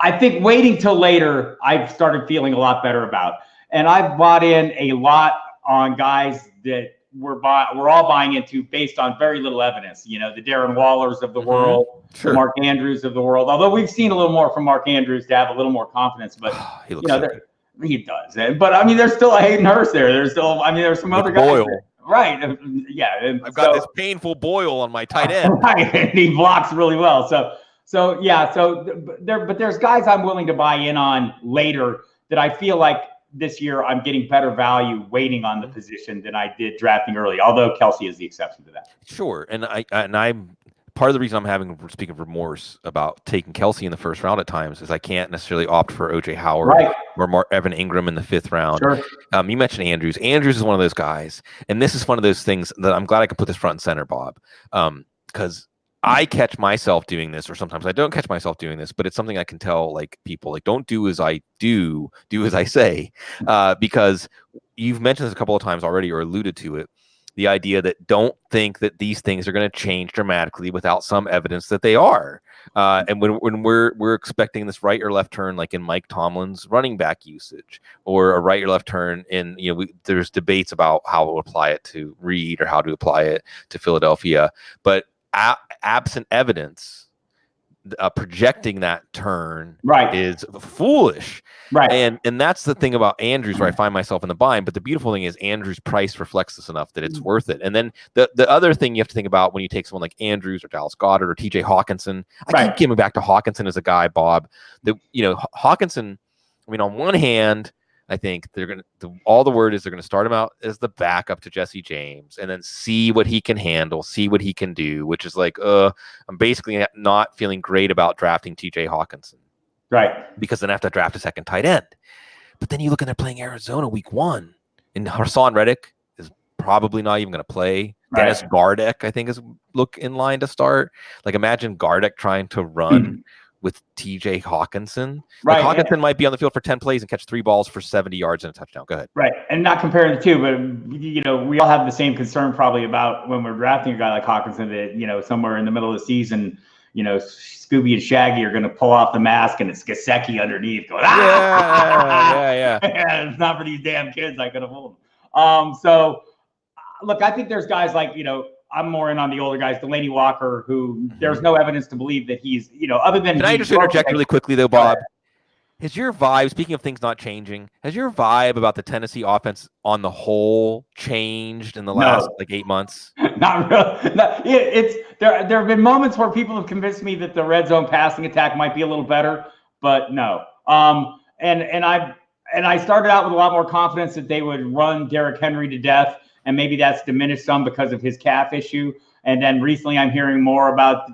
I think waiting till later, I've started feeling a lot better about. And I've bought in a lot on guys that we're all buying into based on very little evidence. The Darren Wallers of the world, the Mark Andrews of the world. Although we've seen a little more from Mark Andrews to have a little more confidence, but he looks he does. But I mean, there's still a Hayden Hurst there. There's some other guys there. Right. Yeah. I've got this painful boil on my tight end. Right. And he blocks really well. So yeah. But there's guys I'm willing to buy in on later that I feel like this year I'm getting better value waiting on the position than I did drafting early, although Kelsey is the exception to that. Sure. And I'm part of the reason I'm having, speaking of remorse about taking Kelsey in the first round at times, is I can't necessarily opt for OJ Howard or Evan Ingram in the 5th round. Sure. You mentioned Andrews. Andrews is one of those guys. And this is one of those things that I'm glad I could put this front and center, Bob. Because I catch myself doing this, or sometimes I don't catch myself doing this, but it's something I can tell like people like, don't do as I do as I say, because you've mentioned this a couple of times already or alluded to it. The idea that don't think that these things are going to change dramatically without some evidence that they are. And when we're expecting this right or left turn, like in Mike Tomlin's running back usage, or a right or left turn in, there's debates about how to apply it to Reed or how to apply it to Philadelphia, but absent evidence, projecting that turn is foolish. Right. And that's the thing about Andrews where I find myself in the bind. But the beautiful thing is Andrews' price reflects this enough that it's worth it. And then the other thing you have to think about when you take someone like Andrews or Dallas Goedert or TJ Hawkinson, I keep coming back to Hawkinson as a guy, Bob, that, Hawkinson, I mean, on one hand, I think all the word is they're going to start him out as the backup to Jesse James and then see what he can handle, see what he can do, which is like, I'm basically not feeling great about drafting TJ Hawkinson. Right. Because then I have to draft a second tight end. But then you look at they're playing Arizona week 1, and Hassan Reddick is probably not even going to play. Dennis Gardeck, I think, is look in line to start. Like, imagine Gardeck trying to run with TJ Hawkinson. Like, Hawkinson might be on the field for 10 plays and catch 3 balls for 70 yards and a touchdown. Go ahead. Right. And not comparing the two, but, we all have the same concern probably about when we're drafting a guy like Hawkinson that, somewhere in the middle of the season, Scooby and Shaggy are going to pull off the mask and it's Gesicki underneath going, yeah. It's not for these damn kids. I could have fooled them. So, look, I think there's guys like, I'm more in on the older guys, Delanie Walker, who there's no evidence to believe that he's, other than. Can I just interject really quickly, though, Bob? Has your vibe, speaking of things not changing, has your vibe about the Tennessee offense on the whole changed in the last 8 months? Not really. There have been moments where people have convinced me that the red zone passing attack might be a little better, but no. And I started out with a lot more confidence that they would run Derrick Henry to death, and maybe that's diminished some because of his calf issue. And then recently I'm hearing more about,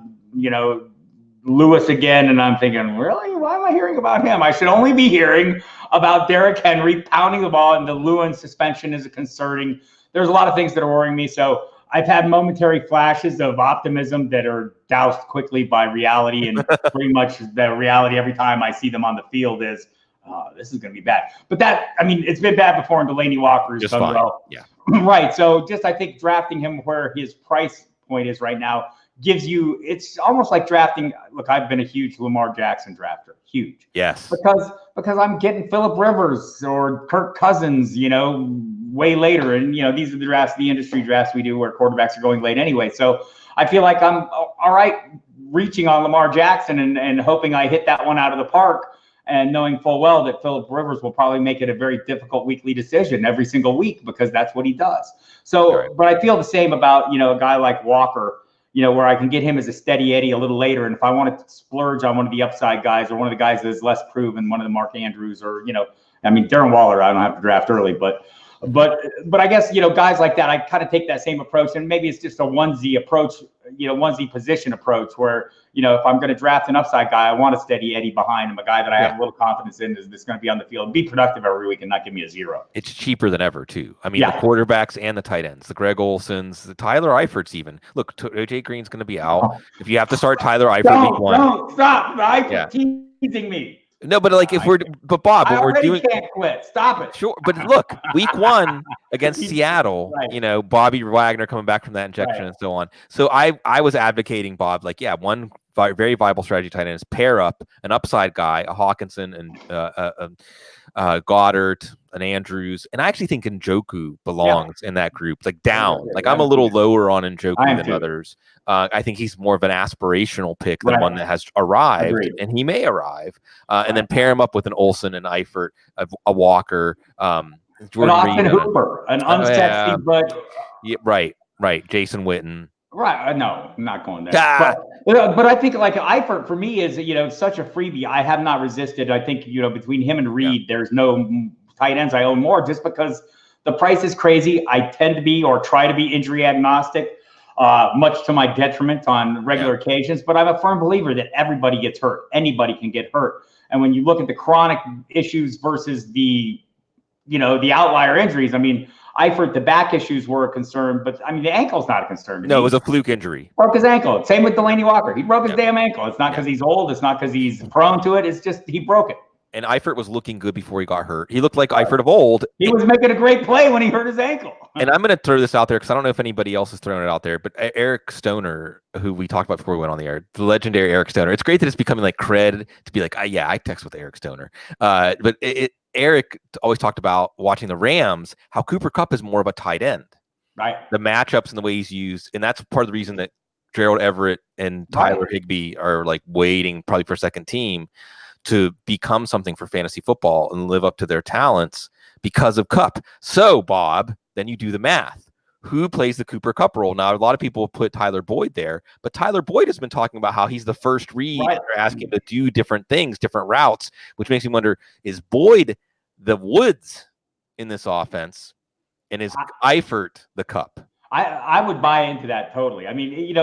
Lewis again, and I'm thinking, really? Why am I hearing about him? I should only be hearing about Derrick Henry pounding the ball, and the Lewin suspension is concerning. There's a lot of things that are worrying me. So I've had momentary flashes of optimism that are doused quickly by reality, and pretty much the reality every time I see them on the field is, this is going to be bad. But it's been bad before, and Delanie Walker has done well. Yeah. Right. So I think drafting him where his price point is right now gives you, it's almost like drafting. Look, I've been a huge Lamar Jackson drafter, huge. Yes. Because I'm getting Phillip Rivers or Kirk Cousins, way later. And, these are the industry drafts we do where quarterbacks are going late anyway. So I feel like I'm all right reaching on Lamar Jackson and hoping I hit that one out of the park, and knowing full well that Phillip Rivers will probably make it a very difficult weekly decision every single week because that's what he does. So, But I feel the same about, a guy like Walker, where I can get him as a steady Eddie a little later. And if I want to splurge on one of the upside guys or one of the guys that is less proven, one of the Mark Andrews or, Darren Waller, I don't have to draft early, but I guess, guys like that, I kind of take that same approach, and maybe it's just a onesie approach, onesie position approach where, if I'm going to draft an upside guy, I want a steady Eddie behind him, a guy that I have a little confidence in is going to be on the field, be productive every week and not give me a 0. It's cheaper than ever too. I mean, the quarterbacks and the tight ends, the Greg Olsons, the Tyler Eiferts even. Look, AJ Green's going to be out. If you have to start Tyler Eifert week 1. Don't stop. Eifert teasing me. No, but Bob, when we're doing, can't quit. Stop it. Sure, but look, week 1 against Seattle, Bobby Wagner coming back from that injection and so on. So I was advocating, Bob, one very viable strategy tight end is pair up an upside guy, a Hawkinson and Goddard, an Andrews, and I actually think Njoku belongs in that group, down. I'm a little lower on Njoku than others. I think he's more of an aspirational pick than one that has arrived, and he may arrive. And then pair him up with an Olsen, an Eifert, a Walker, Jordan an Austin Hooper, an unsexy but right, Jason Witten. Right, no, I'm not going there. But I think Eifert for me is such a freebie. I have not resisted. I think between him and Reed, there's no tight ends I own more just because the price is crazy. I tend to be or try to be injury agnostic, much to my detriment on regular occasions. But I'm a firm believer that everybody gets hurt. Anybody can get hurt. And when you look at the chronic issues versus the outlier injuries, Eifert, the back issues were a concern, but I mean, the ankle's not a concern. No, it was a fluke injury. Broke his ankle. Same with Delanie Walker. He broke his damn ankle. It's not because he's old. It's not because he's prone to it. It's just he broke it. And Eifert was looking good before he got hurt. He looked like Eifert of old. He was making a great play when he hurt his ankle. And I'm going to throw this out there because I don't know if anybody else is throwing it out there, but Eric Stoner, who we talked about before we went on the air, the legendary Eric Stoner. It's great that it's becoming like cred to be like, yeah, I text with Eric Stoner. But Eric always talked about watching the Rams, how Cooper Kupp is more of a tight end. Right. The matchups and the way he's used. And that's part of the reason that Gerald Everett and Tyler Higbee are like waiting probably for second team to become something for fantasy football and live up to their talents because of Kupp. So, Bob, then you do the math. Who plays the Cooper Kupp role? Now, a lot of people put Tyler Boyd there, but Tyler Boyd has been talking about how he's the first read. Right. They're asking him to do different things, different routes, which makes me wonder, is Boyd the Woods in this offense? And is Eifert the Kupp? I would buy into that totally. I mean,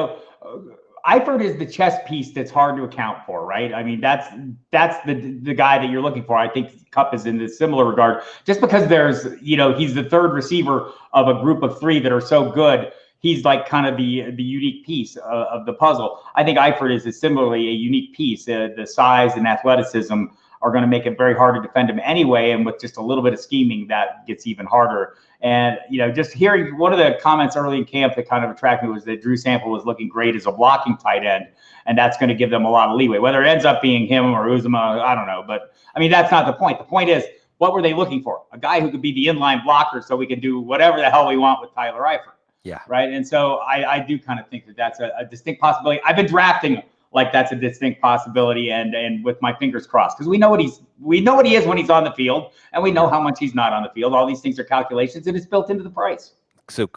Eifert is the chess piece that's hard to account for, right? I mean, that's the guy that you're looking for. I think Kupp is in this similar regard. Just because there's, he's the third receiver of a group of three that are so good, he's like kind of the unique piece of the puzzle. I think Eifert is similarly a unique piece. The size and athleticism are going to make it very hard to defend him anyway. And with just a little bit of scheming, that gets even harder. And, just hearing one of the comments early in camp that kind of attracted me was that Drew Sample was looking great as a blocking tight end. And that's going to give them a lot of leeway. Whether it ends up being him or Uzomah, I don't know. But, I mean, that's not the point. The point is, what were they looking for? A guy who could be the inline blocker so we can do whatever the hell we want with Tyler Eifert. Yeah. Right. And so I do kind of think that that's a distinct possibility. I've been drafting him like that's a distinct possibility, and with my fingers crossed, because we know what he is when he's on the field, and we know how much he's not on the field. All these things are calculations, and it's built into the price. So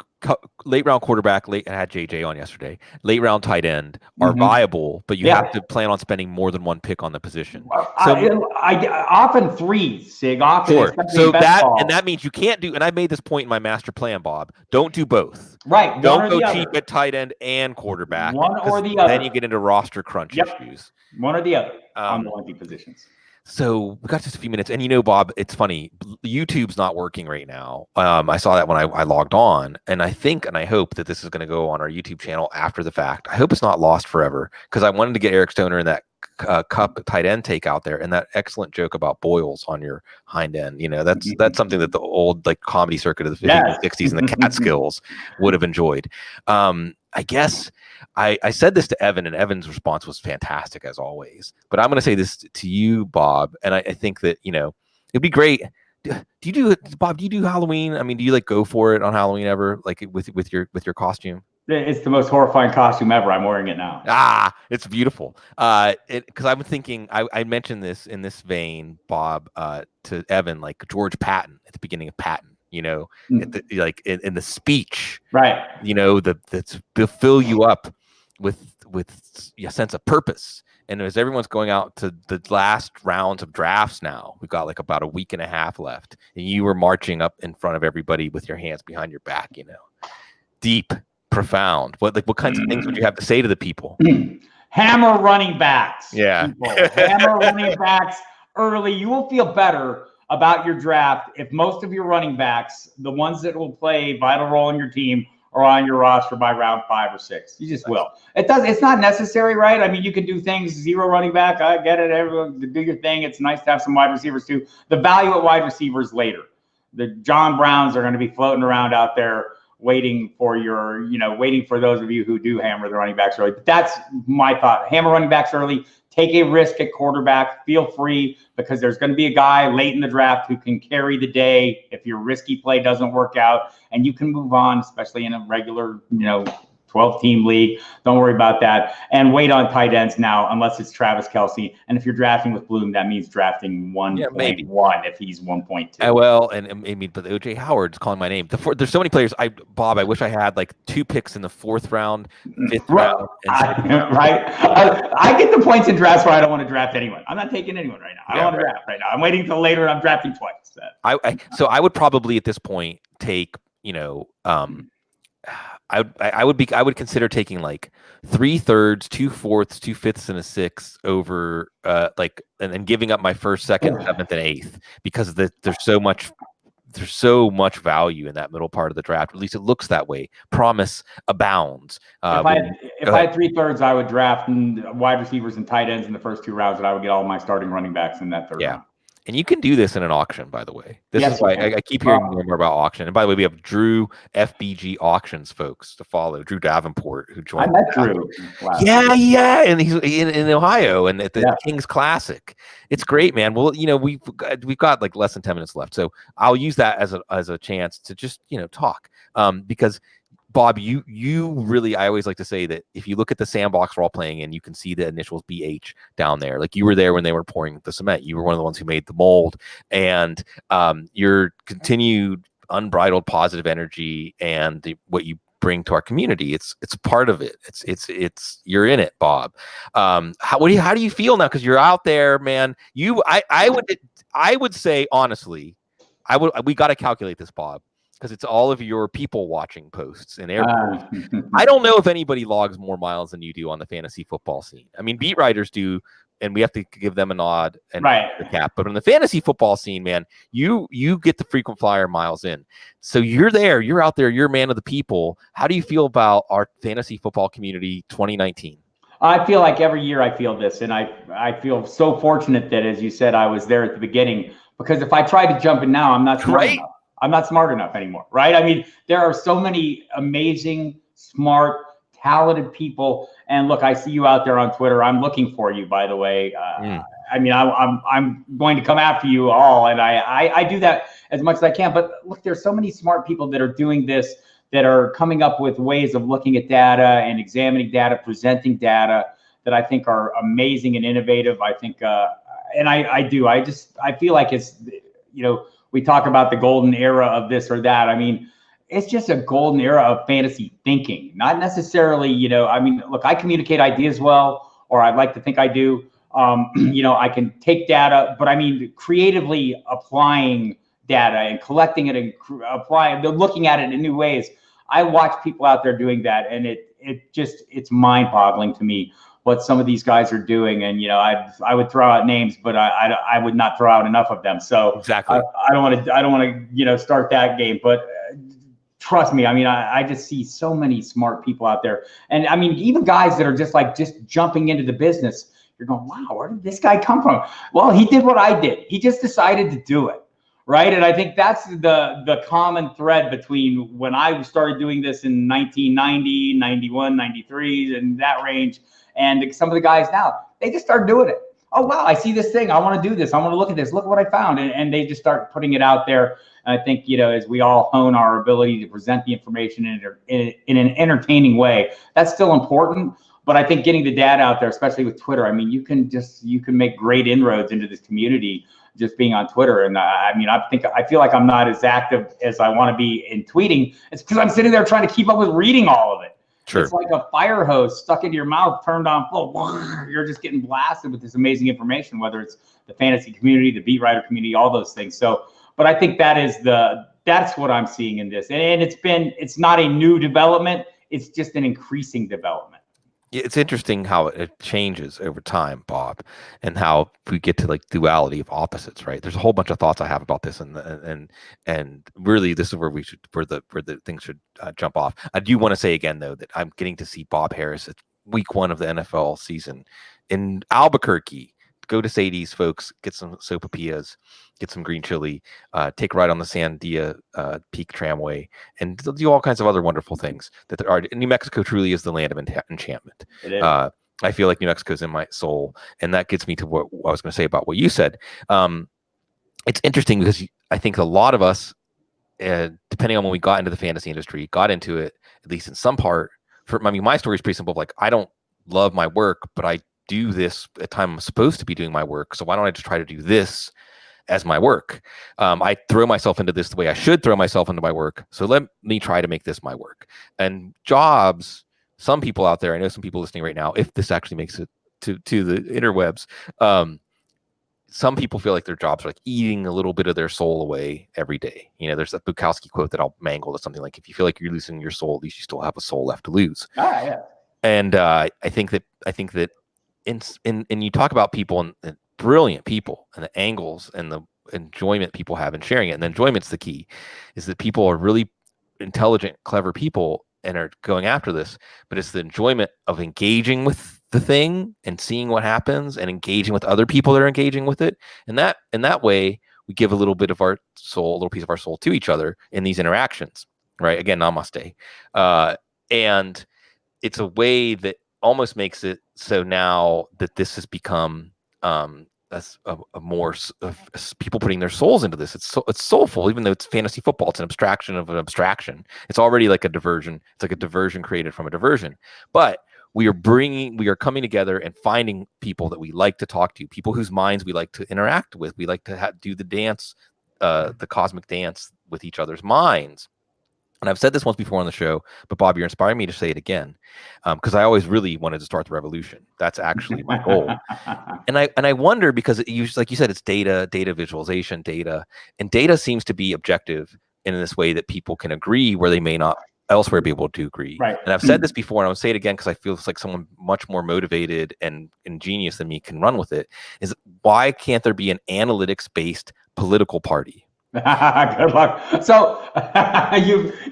late round quarterback, I had JJ on yesterday. Late round tight end are viable, but you have to plan on spending more than one pick on the position. So I often threes, Sig. Often, sure. So that means you can't do. And I made this point in my master plan, Bob. Don't do both. Right. Don't go cheap at tight end and quarterback. One or the other. Then you get into roster crunch issues. One or the other on the lengthy positions. So we got just a few minutes, and Bob, it's funny. YouTube's not working right now. I saw that when I logged on, and I think and I hope that this is going to go on our YouTube channel after the fact. I hope it's not lost forever, because I wanted to get Eric Stoner in that Kupp tight end take out there, and that excellent joke about boils on your hind end. That's something that the old comedy circuit of the 50s and 60s and the Catskills would have enjoyed. I guess I said this to Evan, and Evan's response was fantastic as always. But I'm going to say this to you, Bob, and I think that it'd be great. Bob? Do you do Halloween? I mean, do you go for it on Halloween ever, with your costume? It's the most horrifying costume ever. I'm wearing it now. It's beautiful. Because I'm thinking, I mentioned this in this vein, Bob, to Evan, like George Patton at the beginning of Patton. In the speech, right? To fill you up with a sense of purpose. And as everyone's going out to the last rounds of drafts now, we've got about a week and a half left, and you were marching up in front of everybody with your hands behind your back. Deep, profound. What kinds of things would you have to say to the people? Hammer running backs. Yeah, hammer running backs early. You will feel better about your draft if most of your running backs, the ones that will play a vital role in your team, are on your roster by round 5 or 6. You just will. It's not necessary, right? I mean, you can do things, 0 running back. I get it. Everyone do your thing. It's nice to have some wide receivers too. The value at wide receivers later. The John Browns are going to be floating around out there waiting for those of you who do hammer the running backs early. But that's my thought. Hammer running backs early. Take a risk at quarterback. Feel free, because there's going to be a guy late in the draft who can carry the day if your risky play doesn't work out, and you can move on, especially in a regular, 12-team league. Don't worry about that. And wait on tight ends now, unless it's Travis Kelce. And if you're drafting with Bloom, that means drafting 1.1 if he's 1.2. Well, but OJ Howard's calling my name. There's so many players. Bob, I wish I had 2 picks in the 4th round, 5th round. Right. I get the points in drafts where I don't want to draft anyone. I'm not taking anyone right now. I don't want to draft right now. I'm waiting until later, and I'm drafting twice. So I would probably at this point take, I would consider taking 3/3, 2 4ths, 2 5ths, and a 6 over and then giving up my 1st, 2nd, 7th, and 8th, because there's so much there's so much value in that middle part of the draft. At least it looks that way. Promise abounds. If I had 3/3, I would draft wide receivers and tight ends in the first 2 rounds, and I would get all my starting running backs in that third round. And you can do this in an auction, by the way. This is why I keep hearing more about auction. And by the way, we have Drew FBG Auctions, folks, to follow. Drew Davenport, who joined. I met Drew. Wow. Yeah, and he's in Ohio and at the Kings Classic. It's great, man. Well, we've got like less than 10 minutes left, so I'll use that as a chance to just talk because. Bob, you really, I always like to say that if you look at the sandbox we're all playing in, you can see the initials BH down there. Like you were there when they were pouring the cement. You were one of the ones who made the mold, and your continued unbridled positive energy and what you bring to our community. It's part of it. It's you're in it, Bob. How do you feel now? Because you're out there, man. I would say honestly, we got to calculate this, Bob. Because it's all of your people watching posts and I don't know if anybody logs more miles than you do on the fantasy football scene. I mean, beat writers do, and we have to give them a nod and the cap. But on the fantasy football scene, man, you get the frequent flyer miles in. So you're there, you're out there, you're a man of the people. How do you feel about our fantasy football community 2019? I feel like every year I feel this, and I feel so fortunate that, as you said, I was there at the beginning. Because if I try to jump in now, I'm not smart enough. I'm not smart enough anymore, right? I mean, there are so many amazing, smart, talented people. And look, I see you out there on Twitter. I'm looking for you, by the way. I mean, I'm going to come after you all, and I do that as much as I can. But look, there's so many smart people that are doing this, that are coming up with ways of looking at data and examining data, presenting data that I think are amazing and innovative. I think, and I feel like it's, we talk about the golden era of this or that. I mean, it's just a golden era of fantasy thinking, not necessarily, I mean, look, I communicate ideas well, or I'd like to think I do. I can take data, but I mean, creatively applying data and collecting it and looking at it in new ways. I watch people out there doing that, and it's mind boggling to me what some of these guys are doing. And, I would throw out names, but I would not throw out enough of them. So exactly. I don't want to, start that game, but trust me. I mean, I just see so many smart people out there. And I mean, even guys that are just jumping into the business, you're going, wow, where did this guy come from? Well, he did what I did. He just decided to do it. Right. And I think that's the common thread between when I started doing this in 1990, 91, 93, and that range. And some of the guys now, they just start doing it. Oh, wow, I see this thing. I want to do this. I want to look at this. Look what I found. And they just start putting it out there. And I think, as we all hone our ability to present the information in an entertaining way, that's still important. But I think getting the data out there, especially with Twitter, I mean, you can make great inroads into this community just being on Twitter. And I feel like I'm not as active as I want to be in tweeting. It's because I'm sitting there trying to keep up with reading all of it. Sure. It's like a fire hose stuck into your mouth, turned on full. You're just getting blasted with this amazing information, whether it's the fantasy community, the beat writer community, all those things. So, but I think that's what I'm seeing in this. And it's not a new development. It's just an increasing development. It's interesting how it changes over time, Bob, and how we get to like duality of opposites, right? There's a whole bunch of thoughts I have about this, and really, this is where the things should jump off. I do want to say again, though, that I'm getting to see Bob Harris at week 1 of the NFL season in Albuquerque. Go to Sadie's, folks. Get some sopapillas, get some green chili, take a ride on the Sandia Peak Tramway, and do all kinds of other wonderful things that there are. New Mexico truly is the land of enchantment. It is. I feel like New Mexico's in my soul, and that gets me to what I was going to say about what you said. It's interesting because I think a lot of us, depending on when we got into the fantasy industry, got into it, at least in some part. My story is pretty simple. Like, I don't love my work, but I do this at time I'm supposed to be doing my work. So why don't I just try to do this as my work? I throw myself into this the way I should throw myself into my work. So let me try to make this my work. And jobs, some people out there, I know some people listening right now, if this actually makes it to the interwebs, some people feel like their jobs are like eating a little bit of their soul away every day. There's that Bukowski quote that I'll mangle to something like, if you feel like you're losing your soul, at least you still have a soul left to lose. Yeah. And I think that and you talk about people and brilliant people and the angles and the enjoyment people have in sharing it. And the enjoyment's the key, is that people are really intelligent, clever people and are going after this, but it's the enjoyment of engaging with the thing and seeing what happens and engaging with other people that are engaging with it. And that way we give a little bit of our soul, a little piece of our soul to each other in these interactions, right? Again, namaste. And it's a way that almost makes it so now that this has become a more people putting their souls into this. It's soulful, even though it's fantasy football. It's an abstraction of an abstraction. It's already like a diversion. It's like a diversion created from a diversion. But we are coming together and finding people that we like to talk to, people whose minds we like to interact with. We like to do the dance, the cosmic dance with each other's minds. And I've said this once before on the show, but Bob, you're inspiring me to say it again, because I always really wanted to start the revolution. That's actually my goal. And I wonder, because like you said, it's data visualization, and data seems to be objective in this way that people can agree where they may not elsewhere be able to agree. Right. And I've said this before, and I'll say it again because I feel it's like someone much more motivated and ingenious than me can run with it. Is why can't there be an analytics-based political party? Good luck. So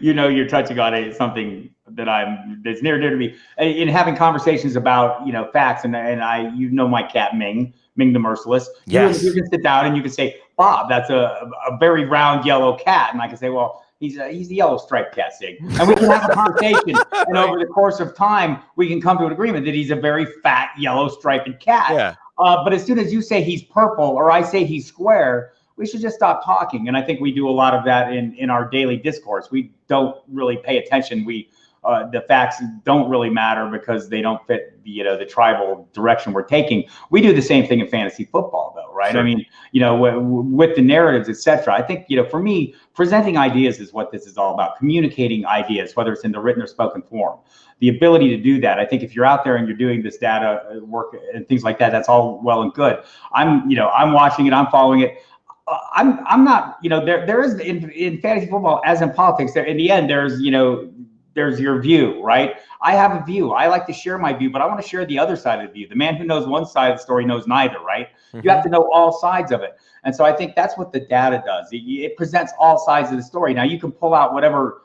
you're touching on something that's near to me in having conversations about facts, and I my cat Ming the Merciless. Yes. You can sit down and you can say, Bob, that's a very round yellow cat, and I can say, well, he's a yellow striped cat, Sig, and we can have a conversation, and over the course of time we can come to an agreement that he's a very fat yellow striped cat. Yeah. But as soon as you say he's purple or I say he's square, we should just stop talking. And I think we do a lot of that in our daily discourse. We don't really pay attention. The facts don't really matter because they don't fit the tribal direction we're taking. We do the same thing in fantasy football, though, right? Sure. I mean, with the narratives, etc. I think, for me, presenting ideas is what this is all about. Communicating ideas, whether it's in the written or spoken form. The ability to do that. I think if you're out there and you're doing this data work and things like that, that's all well and good. I'm watching it. I'm following it. I'm not, there is in fantasy football, as in politics, there in the end, there's your view, right? I have a view. I like to share my view, but I want to share the other side of the view. The man who knows one side of the story knows neither, right? Mm-hmm. You have to know all sides of it. And so I think that's what the data does. It presents all sides of the story. Now you can pull out whatever,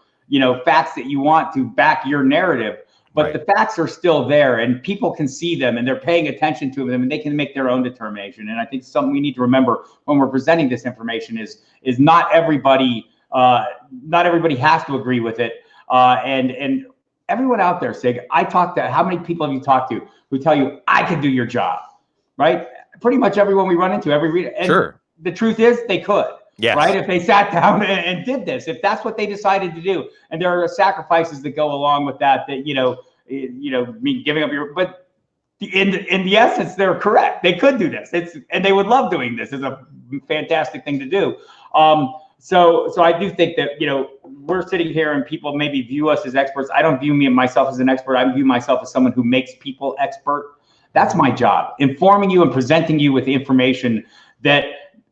facts that you want to back your narrative, but the facts are still there and people can see them and they're paying attention to them and they can make their own determination. And I think something we need to remember when we're presenting this information is not everybody has to agree with it. And everyone out there, Sig, how many people have you talked to who tell you I could do your job, right? Pretty much everyone we run into, every reader. And sure. The truth is they could. Yes. Right? If they sat down and did this, if that's what they decided to do, and there are sacrifices that go along with that, me giving up but in the essence, they're correct. They could do this. And they would love doing this. It's a fantastic thing to do. So I do think that, we're sitting here and people maybe view us as experts. I don't view myself as an expert. I view myself as someone who makes people expert. That's my job, informing you and presenting you with the information that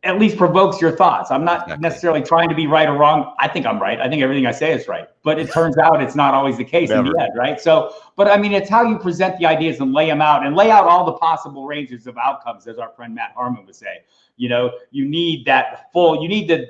at least provokes your thoughts. I'm not necessarily trying to be right or wrong. I think I'm right. I think everything I say is right, but it turns out it's not always the case in the end, right? So, but I mean, it's how you present the ideas and lay them out and lay out all the possible ranges of outcomes, as our friend Matt Harmon would say. You need that you need to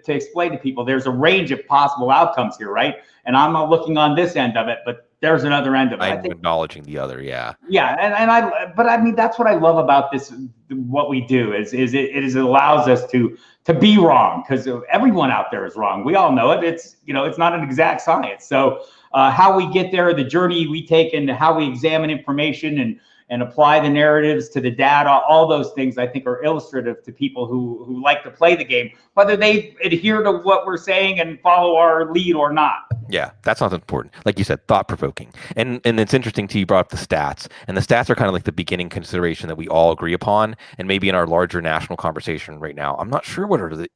explain to people there's a range of possible outcomes here, right? And I'm not looking on this end of it, but there's another end of it. I'm acknowledging the other, yeah. Yeah, but I mean that's what I love about this. What we do is it allows us to be wrong, because everyone out there is wrong. We all know it. It's it's not an exact science. So how we get there, the journey we take, and how we examine information and apply the narratives to the data, all those things I think are illustrative to people who like to play the game, whether they adhere to what we're saying and follow our lead or not. Yeah, that's not important. Like you said, thought-provoking. And it's interesting too, you brought up the stats. And the stats are kind of like the beginning consideration that we all agree upon. And maybe in our larger national conversation right now, I'm not sure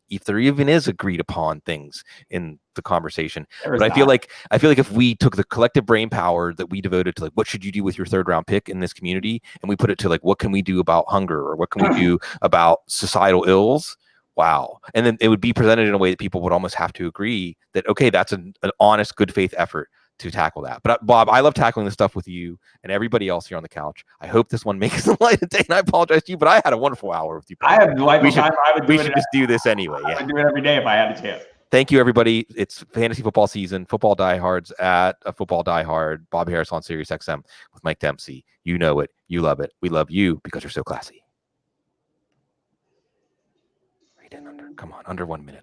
if there even is agreed upon things in the conversation. But I feel like if we took the collective brain power that we devoted to like what should you do with your third round pick in this community, and we put it to like what can we do about hunger, or what can we do about societal ills? Wow. And then it would be presented in a way that people would almost have to agree that, okay, that's an honest, good faith effort tackle that. But Bob, I love tackling this stuff with you and everybody else here on the couch. I hope this one makes the light of day, and I apologize to you, but I had a wonderful hour with you. I have delightful time. We should just do this anyway. I would do it every day if I had a chance. Thank you, everybody. It's fantasy football season. Football Diehards at a Football Diehard. Bob Harris on Sirius XM with Mike Dempsey. You know it. You love it. We love you because you're so classy. Right in under. Come on, under 1 minute.